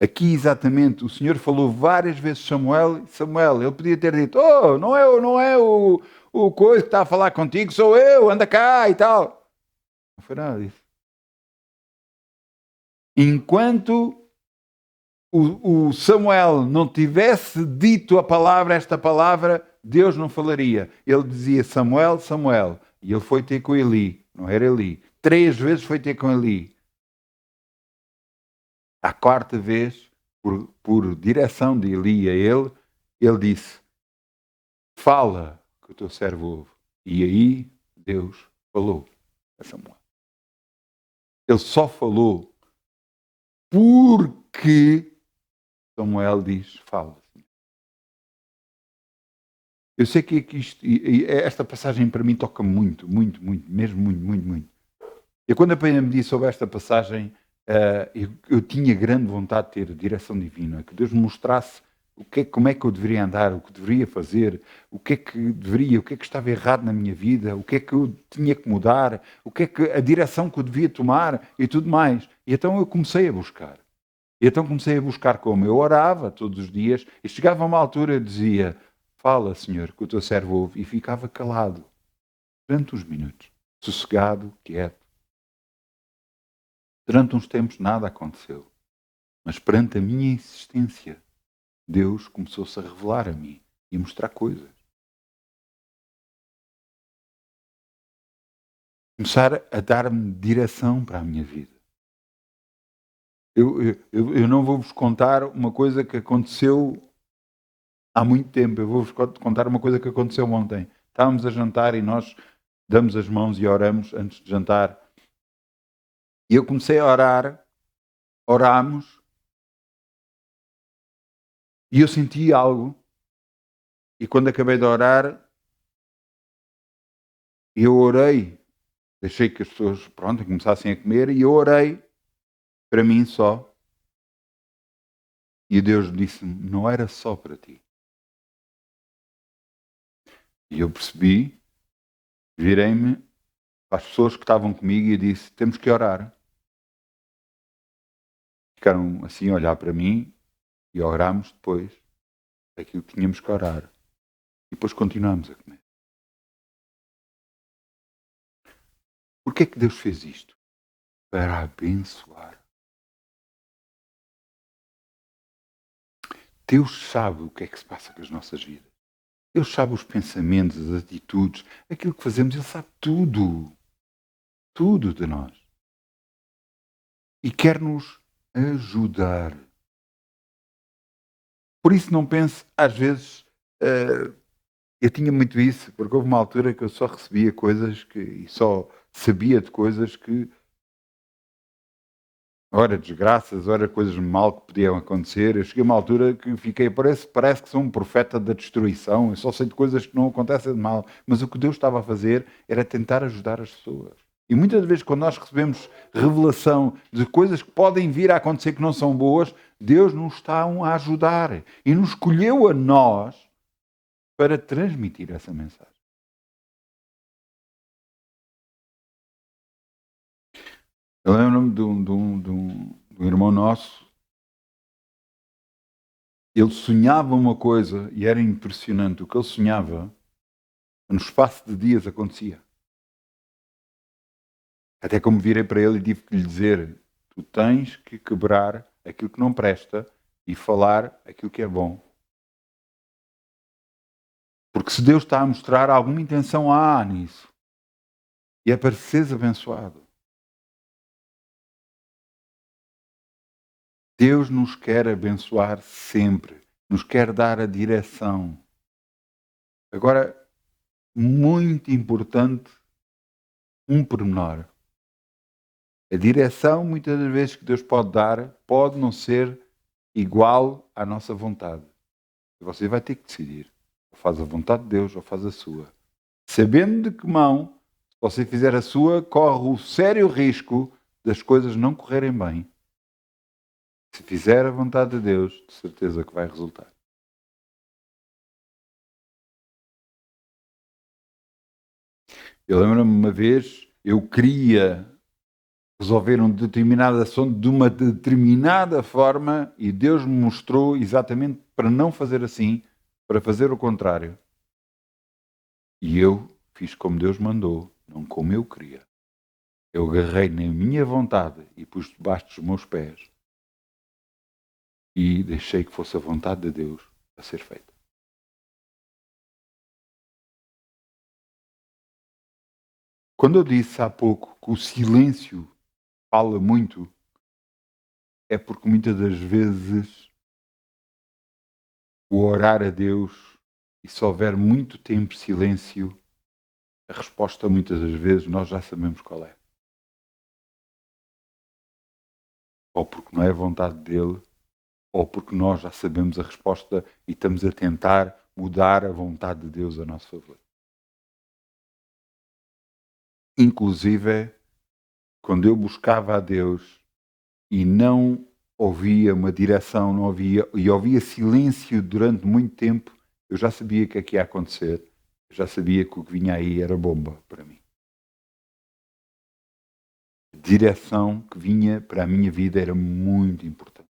Aqui exatamente o Senhor falou várias vezes Samuel, ele podia ter dito, não é o coisa que está a falar contigo, sou eu, anda cá e tal. Não foi nada disso. Enquanto o Samuel não tivesse dito esta palavra, Deus não falaria. Ele dizia Samuel, Samuel, e ele foi ter com Eli, não era Eli. 3 vezes foi ter com Eli. À 4ª vez, por direção de Eli a ele disse, fala que o teu servo ouve. E aí Deus falou a Samuel. Ele só falou porque Samuel diz, fala. Eu sei que esta passagem para mim toca muito, mesmo muito. E quando a Penha me disse sobre esta passagem, eu tinha grande vontade de ter direção divina, que Deus me mostrasse como é que eu deveria andar, o que deveria fazer, o que é que estava errado na minha vida, o que é que eu tinha que mudar, a direção que eu devia tomar e tudo mais. E então eu comecei a buscar. Como? Eu orava todos os dias e chegava a uma altura e dizia, fala, Senhor, que o teu servo ouve, e ficava calado durante uns minutos, sossegado, quieto. Durante uns tempos nada aconteceu, mas perante a minha insistência, Deus começou-se a revelar a mim e mostrar coisas. Começar a dar-me direção para a minha vida. Eu não vou-vos contar uma coisa que aconteceu há muito tempo. Eu vou-vos contar uma coisa que aconteceu ontem. Estávamos a jantar e nós damos as mãos e oramos antes de jantar. E eu comecei a orar, orámos, e eu senti algo. E quando acabei de orar, eu orei. Deixei que as pessoas, começassem a comer, e eu orei para mim só. E Deus disse-me, não era só para ti. E eu percebi, virei-me para as pessoas que estavam comigo e disse, temos que orar. Ficaram assim a olhar para mim e orámos depois aquilo que tínhamos que orar. E depois continuámos a comer. Porquê é que Deus fez isto? Para abençoar. Deus sabe o que é que se passa com as nossas vidas. Deus sabe os pensamentos, as atitudes, aquilo que fazemos, Ele sabe tudo. Tudo de nós. E quer nos ajudar. Por isso não pense, às vezes, eu tinha muito isso, porque houve uma altura que eu só recebia coisas e só sabia de coisas que, ora desgraças, ora coisas mal que podiam acontecer. Eu cheguei a uma altura que fiquei, parece que sou um profeta da destruição, eu só sei de coisas que não acontecem de mal. Mas o que Deus estava a fazer era tentar ajudar as pessoas. E muitas vezes, quando nós recebemos revelação de coisas que podem vir a acontecer que não são boas, Deus nos está a ajudar e nos escolheu a nós para transmitir essa mensagem. Eu lembro-me de um irmão nosso, ele sonhava uma coisa e era impressionante. O que ele sonhava, no espaço de dias acontecia. Até como virei para ele e tive que lhe dizer, tu tens que quebrar aquilo que não presta e falar aquilo que é bom. Porque se Deus está a mostrar alguma intenção há nisso, e é para seres abençoado. Deus nos quer abençoar sempre, nos quer dar a direção. Agora, muito importante, um pormenor. A direção, muitas das vezes, que Deus pode dar, pode não ser igual à nossa vontade. E você vai ter que decidir. Ou faz a vontade de Deus, ou faz a sua. Sabendo de que mão, se você fizer a sua, corre o sério risco das coisas não correrem bem. Se fizer a vontade de Deus, de certeza que vai resultar. Eu lembro-me uma vez, eu queria resolver um determinado assunto de uma determinada forma e Deus me mostrou exatamente para não fazer assim, para fazer o contrário. E eu fiz como Deus mandou, não como eu queria. Eu agarrei na minha vontade e pus debaixo dos meus pés e deixei que fosse a vontade de Deus a ser feita. Quando eu disse há pouco que o silêncio fala muito, é porque muitas das vezes o orar a Deus e se houver muito tempo de silêncio, a resposta muitas das vezes nós já sabemos qual é. Ou porque não é a vontade dele, ou porque nós já sabemos a resposta e estamos a tentar mudar a vontade de Deus a nosso favor. Inclusive, quando eu buscava a Deus e não ouvia uma direção, não ouvia, e ouvia silêncio durante muito tempo, eu já sabia que é que ia acontecer. Eu já sabia que o que vinha aí era bomba para mim. A direção que vinha para a minha vida era muito importante.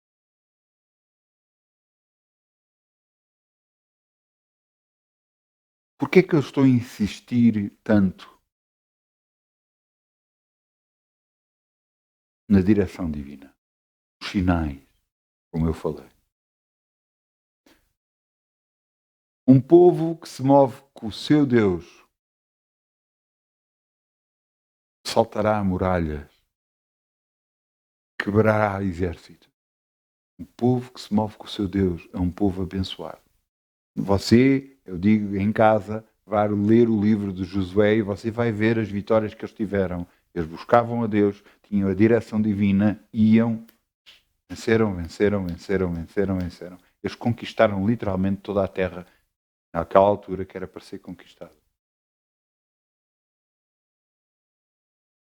Por que é que eu estou a insistir tanto na direção divina? Os sinais, como eu falei. Um povo que se move com o seu Deus saltará muralhas, quebrará exércitos. Um povo que se move com o seu Deus é um povo abençoado. Você, eu digo, em casa, vai ler o livro de Josué e você vai ver as vitórias que eles tiveram. Eles buscavam a Deus, tinham a direção divina, iam, venceram. Eles conquistaram literalmente toda a terra naquela altura que era para ser conquistada.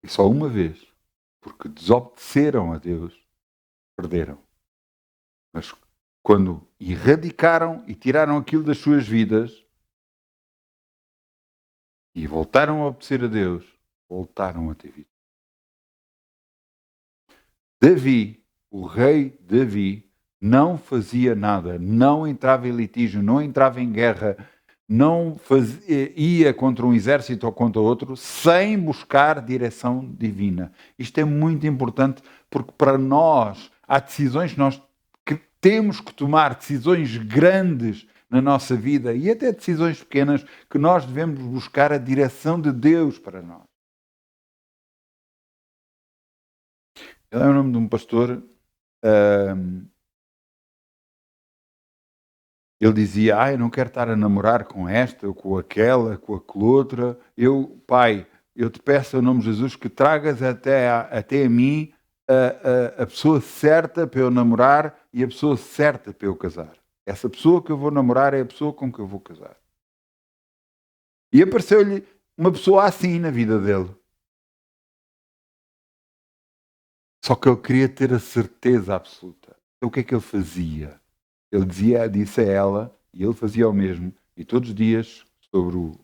E só uma vez, porque desobedeceram a Deus, perderam. Mas quando erradicaram e tiraram aquilo das suas vidas e voltaram a obedecer a Deus, voltaram a ter vida. Davi, o rei Davi, não fazia nada, não entrava em litígio, não entrava em guerra, não ia contra um exército ou contra outro sem buscar direção divina. Isto é muito importante porque para nós há decisões que temos que tomar, decisões grandes na nossa vida e até decisões pequenas que nós devemos buscar a direção de Deus para nós. Ele é o nome de um pastor. Ele dizia, eu não quero estar a namorar com esta, ou com aquela, com aquela outra. Pai, eu te peço em nome de Jesus que tragas até a mim a pessoa certa para eu namorar e a pessoa certa para eu casar. Essa pessoa que eu vou namorar é a pessoa com que eu vou casar. E apareceu-lhe uma pessoa assim na vida dele. Só que ele queria ter a certeza absoluta. Então o que é que ele fazia? Ele disse a ela, e ele fazia o mesmo, e todos os dias, sobre o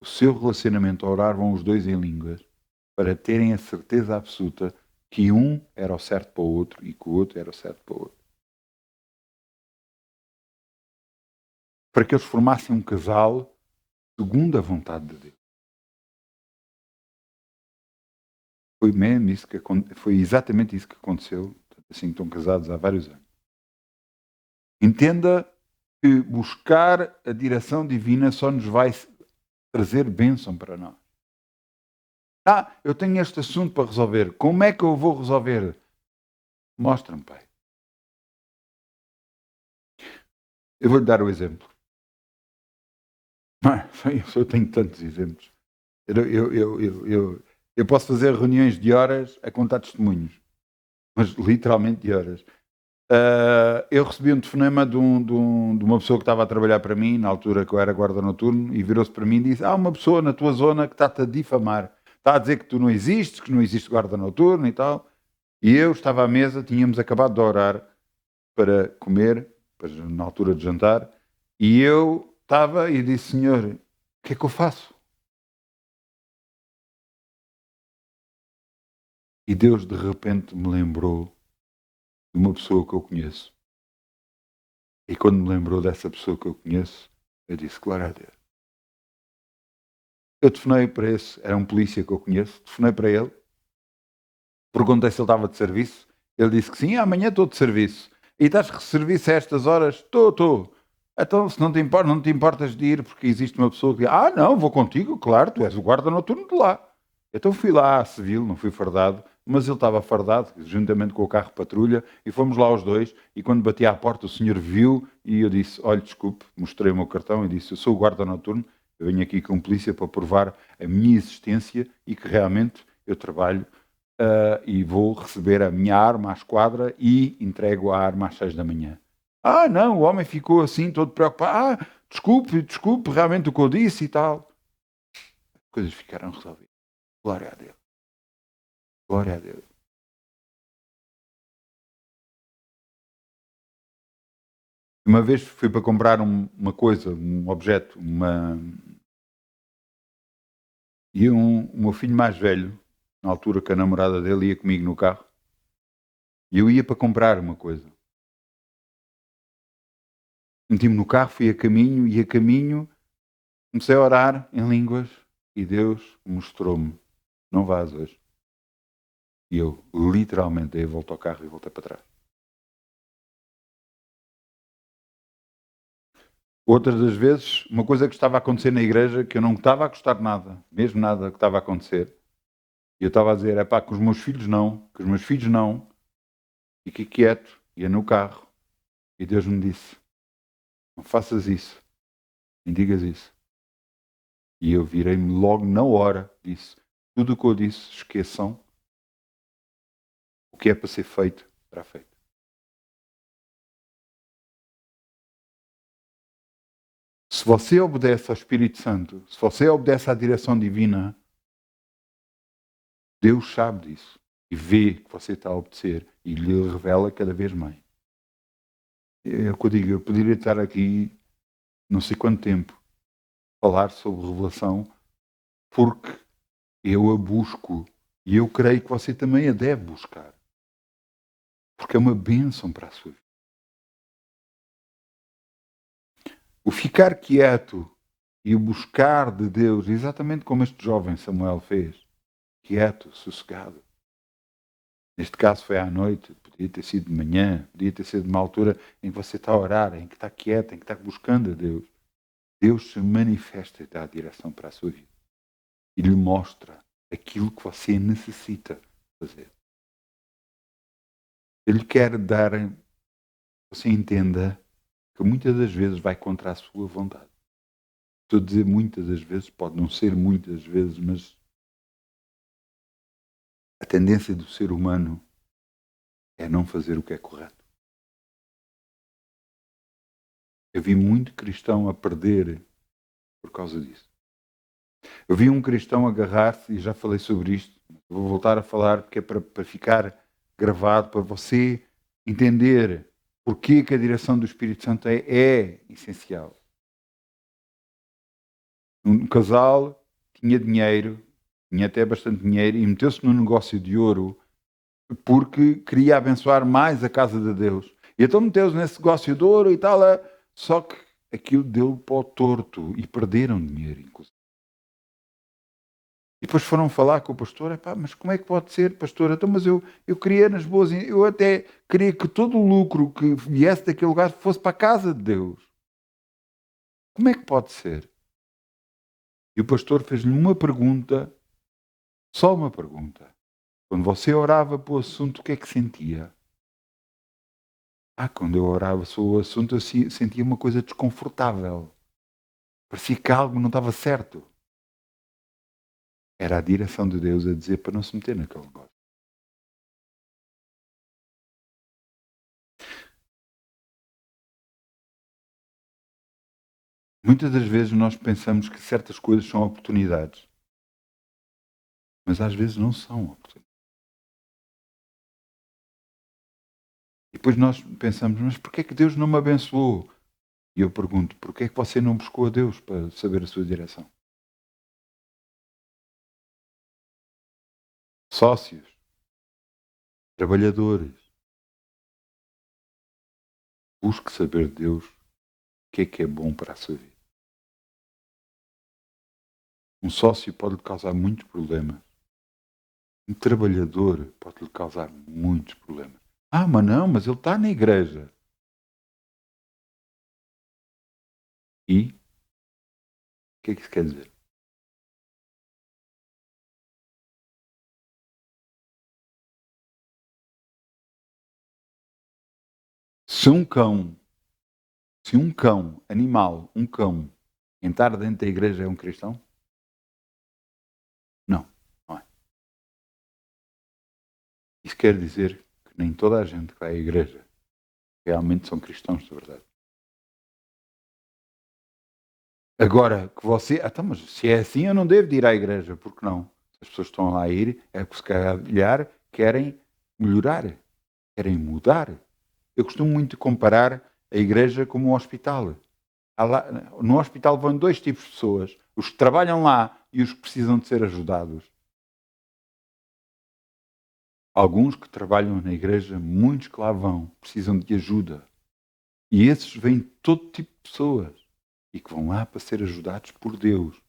seu relacionamento, oravam os dois em línguas, para terem a certeza absoluta que um era o certo para o outro e que o outro era o certo para o outro. Para que eles formassem um casal segundo a vontade de Deus. Foi exatamente isso que aconteceu, assim estão casados há vários anos. Entenda que buscar a direção divina só nos vai trazer bênção para nós. Eu tenho este assunto para resolver. Como é que eu vou resolver? Mostra-me, pai. Eu vou-lhe dar o exemplo. Eu tenho tantos exemplos. Eu posso fazer reuniões de horas a contar testemunhos. Mas literalmente de horas. Eu recebi um telefonema de uma pessoa que estava a trabalhar para mim, na altura que eu era guarda noturno, e virou-se para mim e disse, há uma pessoa na tua zona que está-te a difamar. Está a dizer que tu não existes, que não existe guarda noturno e tal. E eu estava à mesa, tínhamos acabado de orar para comer, na altura de jantar, e eu estava e disse, Senhor, o que é que eu faço? E Deus de repente me lembrou de uma pessoa que eu conheço. E quando me lembrou dessa pessoa que eu conheço, eu disse, glória a Deus. Eu telefonei para esse, era um polícia que eu conheço, telefonei para ele, perguntei se ele estava de serviço, ele disse que sim, amanhã estou de serviço. E estás de serviço a estas horas? Estou. Então, se não te importas de ir, porque existe uma pessoa que diz, não, vou contigo, claro, tu és o guarda noturno de lá. Então fui lá à civil, não fui fardado, mas ele estava fardado, juntamente com o carro de patrulha, e fomos lá os dois, e quando bati à porta o senhor viu, e eu disse, olha, desculpe, mostrei o meu cartão e disse, eu sou o guarda noturno, eu venho aqui com polícia para provar a minha existência e que realmente eu trabalho e vou receber a minha arma à esquadra e entrego a arma às 6 da manhã. Não, o homem ficou assim, todo preocupado. Desculpe, realmente o que eu disse e tal. As coisas ficaram resolvidas. Glória a Deus. Glória a Deus. Uma vez fui para comprar uma coisa, um objeto, e o meu filho mais velho, na altura que a namorada dele ia comigo no carro, e eu ia para comprar uma coisa. Meti-me no carro, fui a caminho, e a caminho comecei a orar em línguas, e Deus mostrou-me, não vás hoje. E eu literalmente dei a volta ao carro e voltei para trás. Outras das vezes, uma coisa que estava a acontecer na igreja que eu não estava a gostar de nada, mesmo nada que estava a acontecer. E eu estava a dizer, que os meus filhos não, fique quieto, ia no carro. E Deus me disse, não faças isso, nem digas isso. E eu virei-me logo na hora, disse, tudo o que eu disse, esqueçam, o que é para ser feito, será feito. Se você obedece ao Espírito Santo, se você obedece à direção divina, Deus sabe disso e vê que você está a obedecer e lhe revela cada vez mais. É o que eu digo, eu poderia estar aqui não sei quanto tempo a falar sobre revelação porque eu a busco e eu creio que você também a deve buscar. Porque é uma bênção para a sua vida. O ficar quieto e o buscar de Deus, exatamente como este jovem Samuel fez, quieto, sossegado. Neste caso foi à noite, podia ter sido de manhã, podia ter sido numa altura em que você está a orar, em que está quieto, em que está buscando a Deus. Deus se manifesta e dá a direção para a sua vida. E lhe mostra aquilo que você necessita fazer. Ele quer dar, você entenda, que muitas das vezes vai contra a sua vontade. Estou a dizer muitas das vezes, pode não ser muitas vezes, mas a tendência do ser humano é não fazer o que é correto. Eu vi muito cristão a perder por causa disso. Eu vi um cristão agarrar-se, e já falei sobre isto, vou voltar a falar porque é para ficar gravado, para você entender porque que a direção do Espírito Santo é essencial. Um casal tinha dinheiro, tinha até bastante dinheiro, e meteu-se num negócio de ouro porque queria abençoar mais a casa de Deus. E então meteu-se nesse negócio de ouro e tal, só que aquilo deu para o torto e perderam dinheiro, inclusive. E depois foram falar com o pastor, mas como é que pode ser, pastor? Então, mas eu queria nas boas, eu até queria que todo o lucro que viesse daquele lugar fosse para a casa de Deus. Como é que pode ser? E o pastor fez-lhe uma pergunta, só uma pergunta. Quando você orava para o assunto, o que é que sentia? Quando eu orava sobre o assunto, eu sentia uma coisa desconfortável. Parecia que algo não estava certo. Era a direção de Deus a dizer para não se meter naquele negócio. Muitas das vezes nós pensamos que certas coisas são oportunidades. Mas às vezes não são oportunidades. E depois nós pensamos, mas porquê é que Deus não me abençoou? E eu pergunto, porquê é que você não buscou a Deus para saber a sua direção? Sócios. trabalhadores. Busque saber de Deus o que é bom para a sua vida. Um sócio pode lhe causar muitos problemas. Um trabalhador pode lhe causar muitos problemas. Ah, mas ele está na igreja. E? O que é que isso quer dizer? Se um cão, um cão, entrar dentro da igreja é um cristão? Não, não é. Isso quer dizer que nem toda a gente que vai à igreja realmente são cristãos de verdade. Agora, que você... Então, mas se é assim, eu não devo de ir à igreja. Porque não? Se as pessoas estão lá a ir, é porque se calhar querem melhorar, querem mudar. Eu costumo muito comparar a igreja como um hospital. Lá, no hospital vão dois tipos de pessoas. Os que trabalham lá e os que precisam de ser ajudados. Alguns que trabalham na igreja, muitos que lá vão, precisam de ajuda. E esses vêm de todo tipo de pessoas. E que vão lá para ser ajudados por Deus.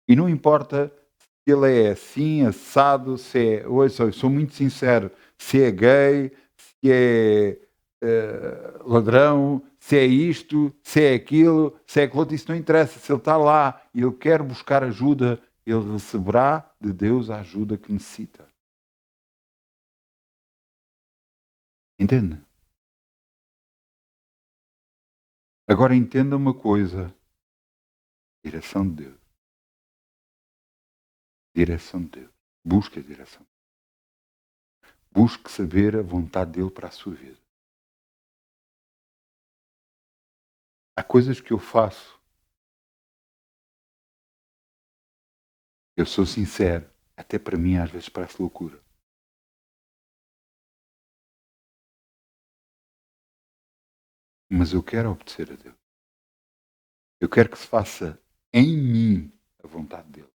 E não importa se ele é assim, assado, se é... Ouça, eu sou muito sincero. Se é gay, se é ladrão, se é isto, se é aquilo, se é aquilo outro, isso não interessa. Se ele está lá e ele quer buscar ajuda, ele receberá de Deus a ajuda que necessita. Entende? Agora entenda uma coisa. Direção de Deus. Direção de Deus. Busque a direção. Busque saber a vontade dele para a sua vida. Há coisas que eu faço. Eu sou sincero. Até para mim às vezes parece loucura. Mas eu quero obedecer a Deus. Eu quero que se faça em mim a vontade dele.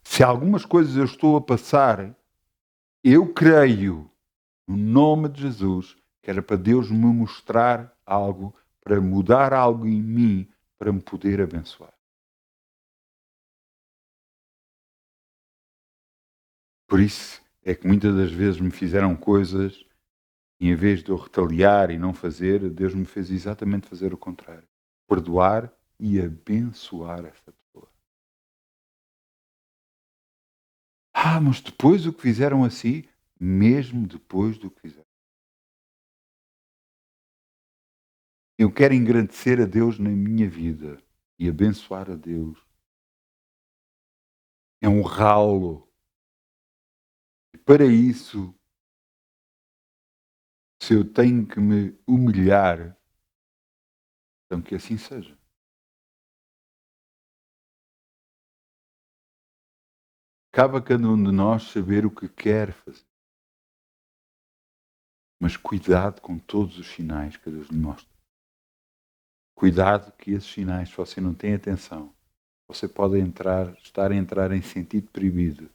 Se algumas coisas eu estou a passar, eu creio, no nome de Jesus, que era para Deus me mostrar algo, para mudar algo em mim, para me poder abençoar. Por isso é que muitas das vezes me fizeram coisas e em vez de eu retaliar e não fazer, Deus me fez exatamente fazer o contrário. Perdoar e abençoar essa pessoa. Ah, mas depois o que fizeram assim, mesmo depois do que fizeram. Eu quero engrandecer a Deus na minha vida e abençoar a Deus. É honrá-lo. E para isso, se eu tenho que me humilhar, então que assim seja. Cabe a cada um de nós saber o que quer fazer. Mas cuidado com todos os sinais que Deus lhe mostra. Cuidado que esses sinais, se você não tem atenção, você pode estar a entrar em sentido proibido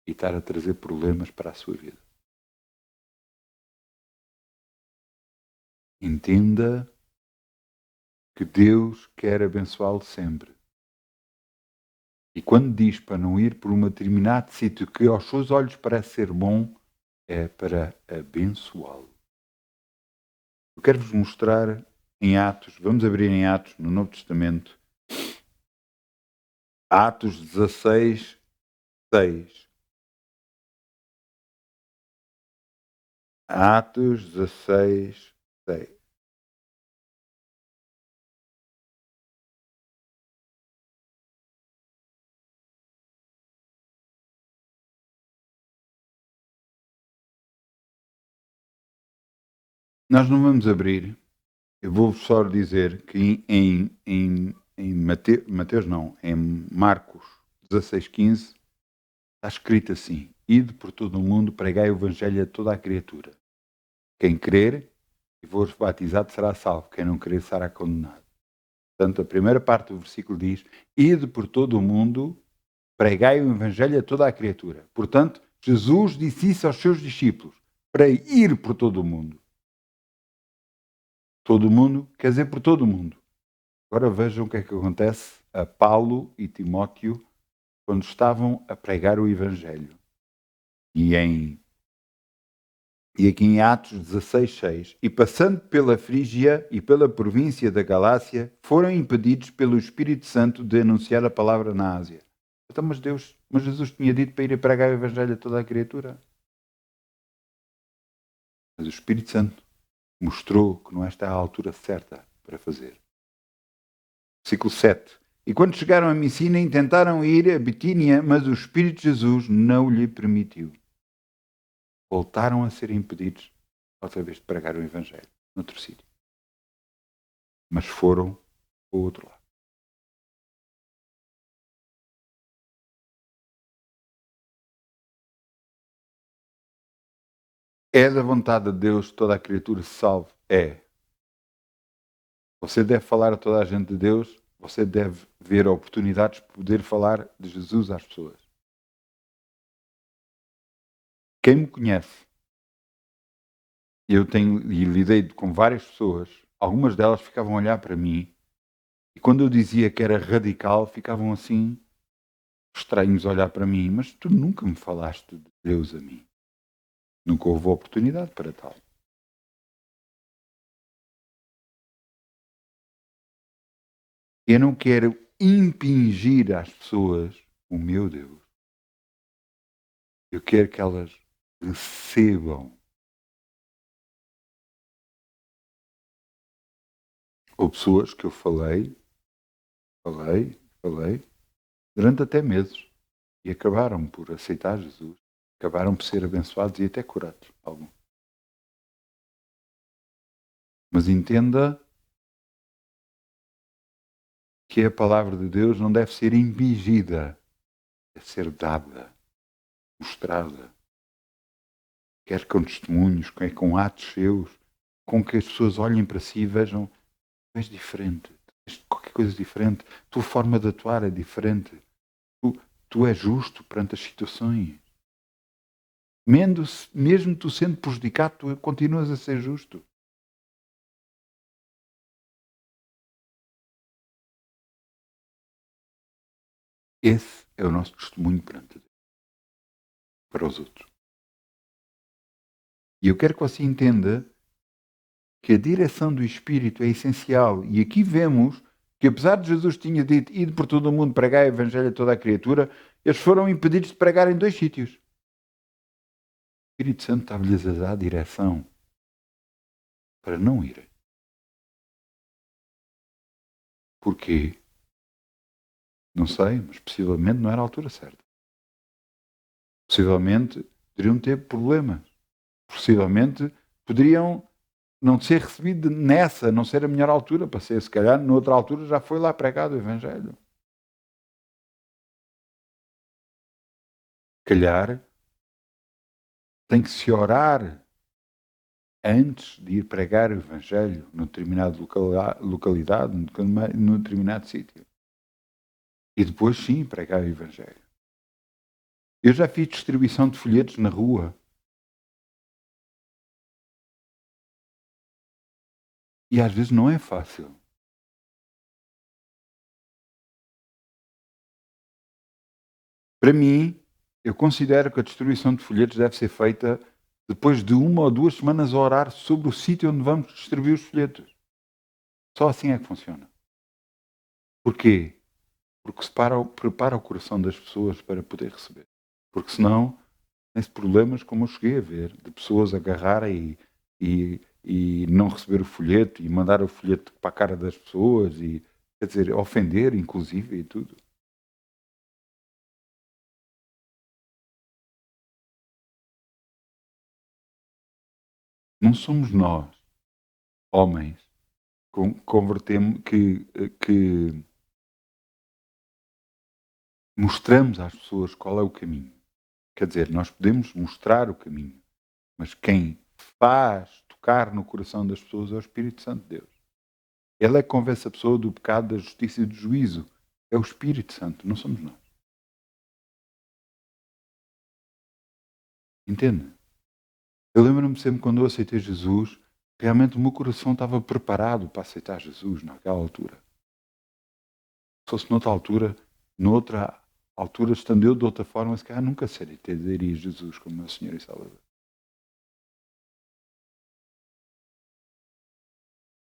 e estar a trazer problemas para a sua vida. Entenda que Deus quer abençoá-lo sempre. E quando diz para não ir por um determinado sítio que aos seus olhos parece ser bom, é para abençoá-lo. Eu quero-vos mostrar em Atos, vamos abrir em Atos, no Novo Testamento, Atos 16, 6. Atos 16, 6. Nós não vamos abrir. Eu vou só dizer que em Mateus não, em Marcos 16:15 está escrito assim: ide por todo o mundo, pregai o evangelho a toda a criatura. Quem crer e for batizado será salvo, quem não crer será condenado. Portanto, a primeira parte do versículo diz: ide por todo o mundo, pregai o Evangelho a toda a criatura. Portanto, Jesus disse isso aos seus discípulos, para ir por todo o mundo. Todo o mundo quer dizer por todo o mundo. Agora vejam o que é que acontece a Paulo e Timóteo quando estavam a pregar o Evangelho. E aqui em Atos 16:6, e passando pela Frígia e pela província da Galácia, foram impedidos pelo Espírito Santo de anunciar a palavra na Ásia. Então, mas Jesus tinha dito para ir a pregar o Evangelho a toda a criatura. Mas o Espírito Santo mostrou que não esta é a altura certa para fazer. Versículo 7. E quando chegaram a Messina, tentaram ir a Bitínia, mas o Espírito de Jesus não lhe permitiu. Voltaram a ser impedidos outra vez de pregar o Evangelho noutro sítio. Mas foram para o outro lado. É da vontade de Deus que toda a criatura se salve? É. Você deve falar a toda a gente de Deus, você deve ver oportunidades de poder falar de Jesus às pessoas. Quem me conhece, eu tenho e lidei com várias pessoas, algumas delas ficavam a olhar para mim e quando eu dizia que era radical, ficavam assim estranhos a olhar para mim, mas tu nunca me falaste de Deus a mim. Nunca houve oportunidade para tal. Eu não quero impingir às pessoas o meu Deus. Eu quero que elas recebam. Ou pessoas que eu falei durante até meses e acabaram por aceitar Jesus, acabaram por ser abençoados e até curados. Algum. Mas entenda que a palavra de Deus não deve ser impingida, deve ser dada, mostrada. Quer com testemunhos, quer com atos seus, com que as pessoas olhem para si e vejam, tu és diferente, és qualquer coisa diferente, a tua forma de atuar é diferente, tu és justo perante as situações. Mesmo tu sendo prejudicado, tu continuas a ser justo. Esse é o nosso testemunho perante Deus, para os outros. E eu quero que você entenda que a direção do Espírito é essencial. E aqui vemos que, apesar de Jesus tinha dito, ide por todo o mundo pregar o Evangelho a toda a criatura, eles foram impedidos de pregar em 2 sítios. O Espírito Santo estava-lhes a dar direção para não irem. Porquê? Não sei, mas possivelmente não era a altura certa. Possivelmente poderiam ter problemas. Possivelmente poderiam não ser recebido nessa, não ser a melhor altura para ser. Se calhar, noutra altura já foi lá pregado o Evangelho. Se calhar, tem que se orar antes de ir pregar o Evangelho numa determinada localidade, num determinado sítio. E depois, sim, pregar o Evangelho. Eu já fiz distribuição de folhetos na rua. E às vezes não é fácil. Para mim, eu considero que a distribuição de folhetos deve ser feita depois de 1 ou 2 semanas a orar sobre o sítio onde vamos distribuir os folhetos. Só assim é que funciona. Porquê? Porque prepara o coração das pessoas para poder receber. Porque senão, tem-se problemas como eu cheguei a ver, de pessoas agarrarem e não receber o folheto e mandar o folheto para a cara das pessoas e, quer dizer, ofender inclusive e tudo. Não somos nós, homens, convertemos que mostramos às pessoas qual é o caminho. Quer dizer, nós podemos mostrar o caminho, mas quem faz tocar no coração das pessoas é o Espírito Santo de Deus. Ele é que convence a pessoa do pecado, da justiça e do juízo. É o Espírito Santo, não somos nós. Entende? Eu lembro-me sempre quando eu aceitei Jesus, realmente o meu coração estava preparado para aceitar Jesus naquela altura. Se fosse noutra altura, estando eu de outra forma, se calhar nunca aceitaria Jesus como meu Senhor e Salvador.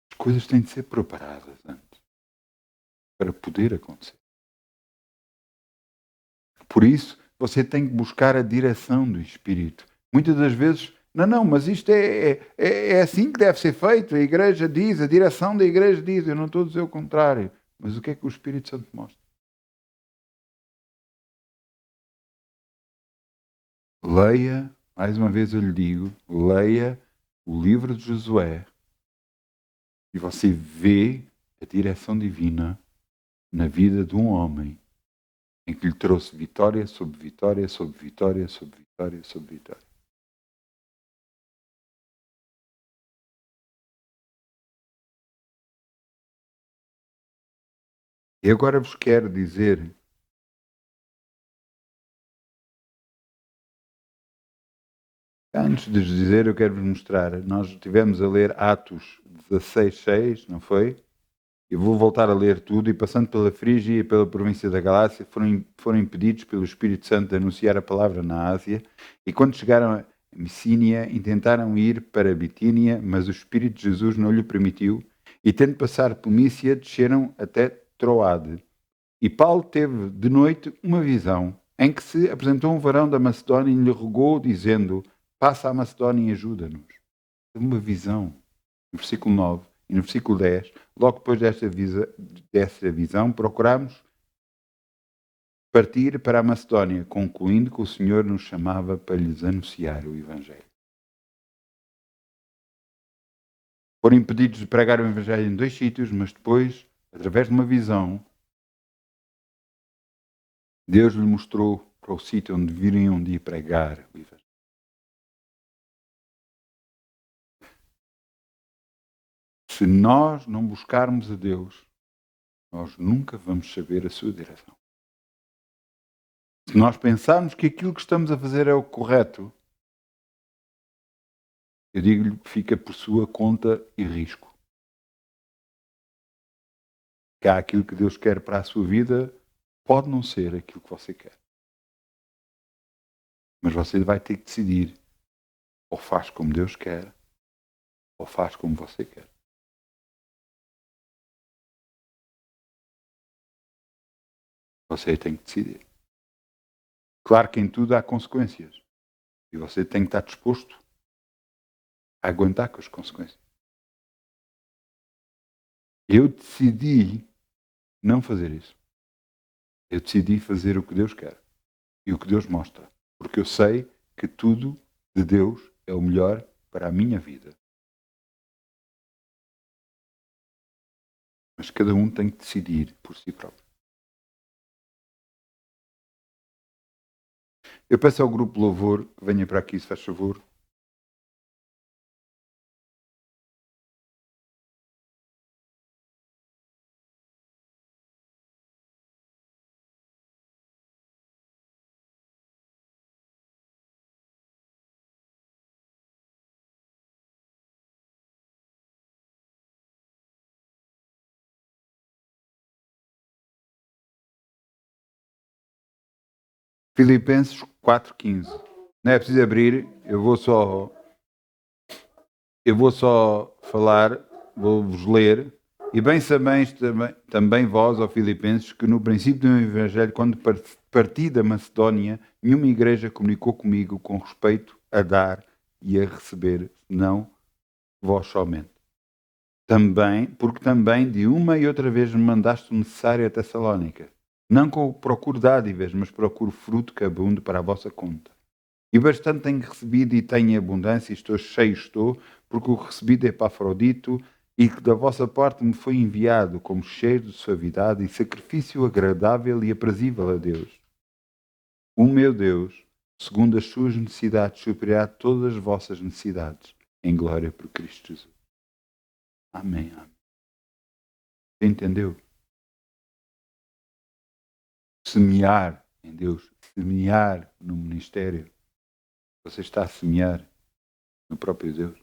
As coisas têm de ser preparadas antes para poder acontecer. Por isso, você tem que buscar a direção do Espírito. Muitas das vezes, não, mas isto é assim que deve ser feito. A igreja diz, a direção da igreja diz. Eu não estou a dizer o contrário. Mas o que é que o Espírito Santo mostra? Leia, mais uma vez eu lhe digo, leia o livro de Josué e você vê a direção divina na vida de um homem em que lhe trouxe vitória sobre vitória, sobre vitória, sobre vitória, sobre vitória. E agora vos quero dizer, antes de vos dizer, eu quero vos mostrar, nós estivemos a ler Atos 16:6, não foi? Eu vou voltar a ler tudo, e passando pela Frígia e pela província da Galácia, foram impedidos pelo Espírito Santo de anunciar a palavra na Ásia, e quando chegaram a Messínia, intentaram ir para Bitínia, mas o Espírito de Jesus não lhe permitiu, e tendo passado por Mícia, desceram até Troade. E Paulo teve de noite uma visão, em que se apresentou um varão da Macedónia e lhe rogou, dizendo: passa à Macedónia e ajuda-nos. Uma visão. No versículo 9 e no versículo 10, logo depois dessa visão, procuramos partir para a Macedónia, concluindo que o Senhor nos chamava para lhes anunciar o Evangelho. Foram impedidos de pregar o Evangelho em 2 sítios, mas depois, através de uma visão, Deus lhe mostrou para o sítio onde viriam de ir pregar o Evangelho. Se nós não buscarmos a Deus, nós nunca vamos saber a sua direção. Se nós pensarmos que aquilo que estamos a fazer é o correto, eu digo-lhe que fica por sua conta e risco. Que há aquilo que Deus quer para a sua vida, pode não ser aquilo que você quer. Mas você vai ter que decidir. Ou faz como Deus quer, ou faz como você quer. Você tem que decidir. Claro que em tudo há consequências. E você tem que estar disposto a aguentar com as consequências. Eu decidi não fazer isso. Eu decidi fazer o que Deus quer e o que Deus mostra. Porque eu sei que tudo de Deus é o melhor para a minha vida. Mas cada um tem que decidir por si próprio. Eu peço ao grupo Louvor que venha para aqui, se faz favor. Filipenses 4:15. Não é preciso abrir, eu vou só falar, vou-vos ler. E bem sabeis também vós, ó Filipenses, que no princípio do meu Evangelho, quando parti da Macedónia, nenhuma igreja comunicou comigo com respeito a dar e a receber, senão vós somente. Porque também de uma e outra vez me mandaste o necessário a Tessalónica. Não procuro dádivas, mas procuro fruto que abunde para a vossa conta. E bastante tenho recebido e tenho em abundância, e estou, porque o recebido é Epafrodito, e que da vossa parte me foi enviado como cheiro de suavidade e sacrifício agradável e aprazível a Deus. O meu Deus, segundo as suas necessidades, suprirá todas as vossas necessidades, em glória por Cristo Jesus. Amém. Amém. Entendeu? Semear em Deus, semear no ministério. Você está a semear no próprio Deus?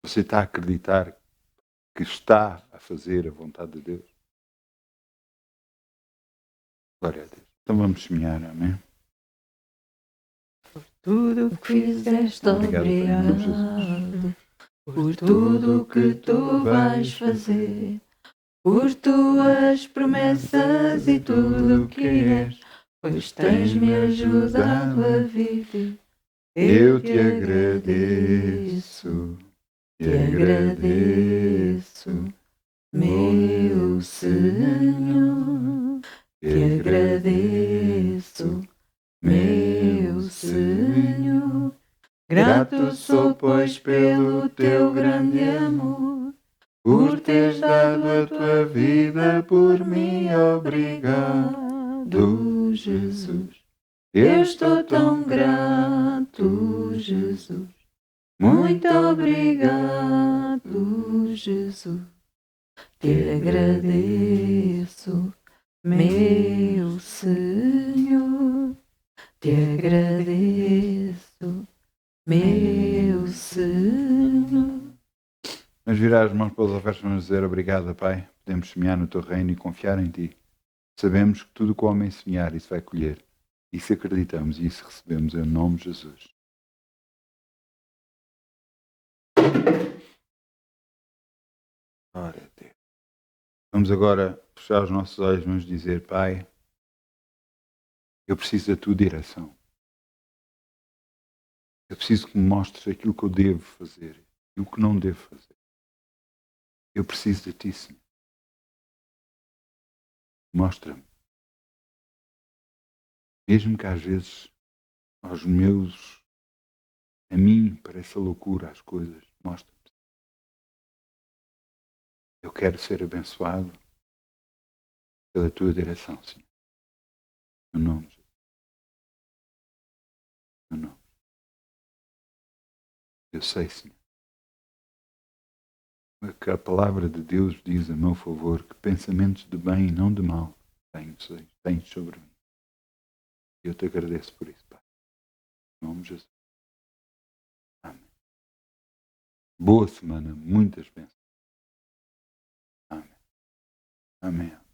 Você está a acreditar que está a fazer a vontade de Deus? Glória a Deus. Então vamos semear, amém? Tudo que fizeste, obrigado. Por tudo que tu vais fazer, por tuas promessas e tudo o que és, pois tens-me ajudado a viver. Eu te agradeço, meu Senhor, te agradeço, meu Senhor. Grato sou, pois, pelo teu grande amor, por teres dado a tua vida por mim. Obrigado, Jesus. Eu estou tão grato, Jesus. Muito obrigado, Jesus. Te agradeço, meu Senhor. Te agradeço, meu Senhor. Vamos virar as mãos pelas ofertas e vamos dizer obrigado, Pai. Podemos semear no teu reino e confiar em ti. Sabemos que tudo que o homem semear, isso vai colher. Isso acreditamos e isso recebemos em nome de Jesus. Glória a Deus. Vamos agora fechar os nossos olhos e vamos dizer, Pai, eu preciso da tua direção. Eu preciso que me mostres aquilo que eu devo fazer, aquilo que não devo fazer. Eu preciso de ti, Senhor. Mostra-me. Mesmo que às vezes a mim pareça loucura as coisas, mostra-me. Eu quero ser abençoado pela tua direção, Senhor. No nome de Jesus. No nome. Eu sei, Senhor, que a palavra de Deus diz a meu favor que pensamentos de bem e não de mal tens sobre mim. Eu te agradeço por isso, Pai. Em nome de Jesus. Amém. Boa semana, muitas bênçãos. Amém. Amém.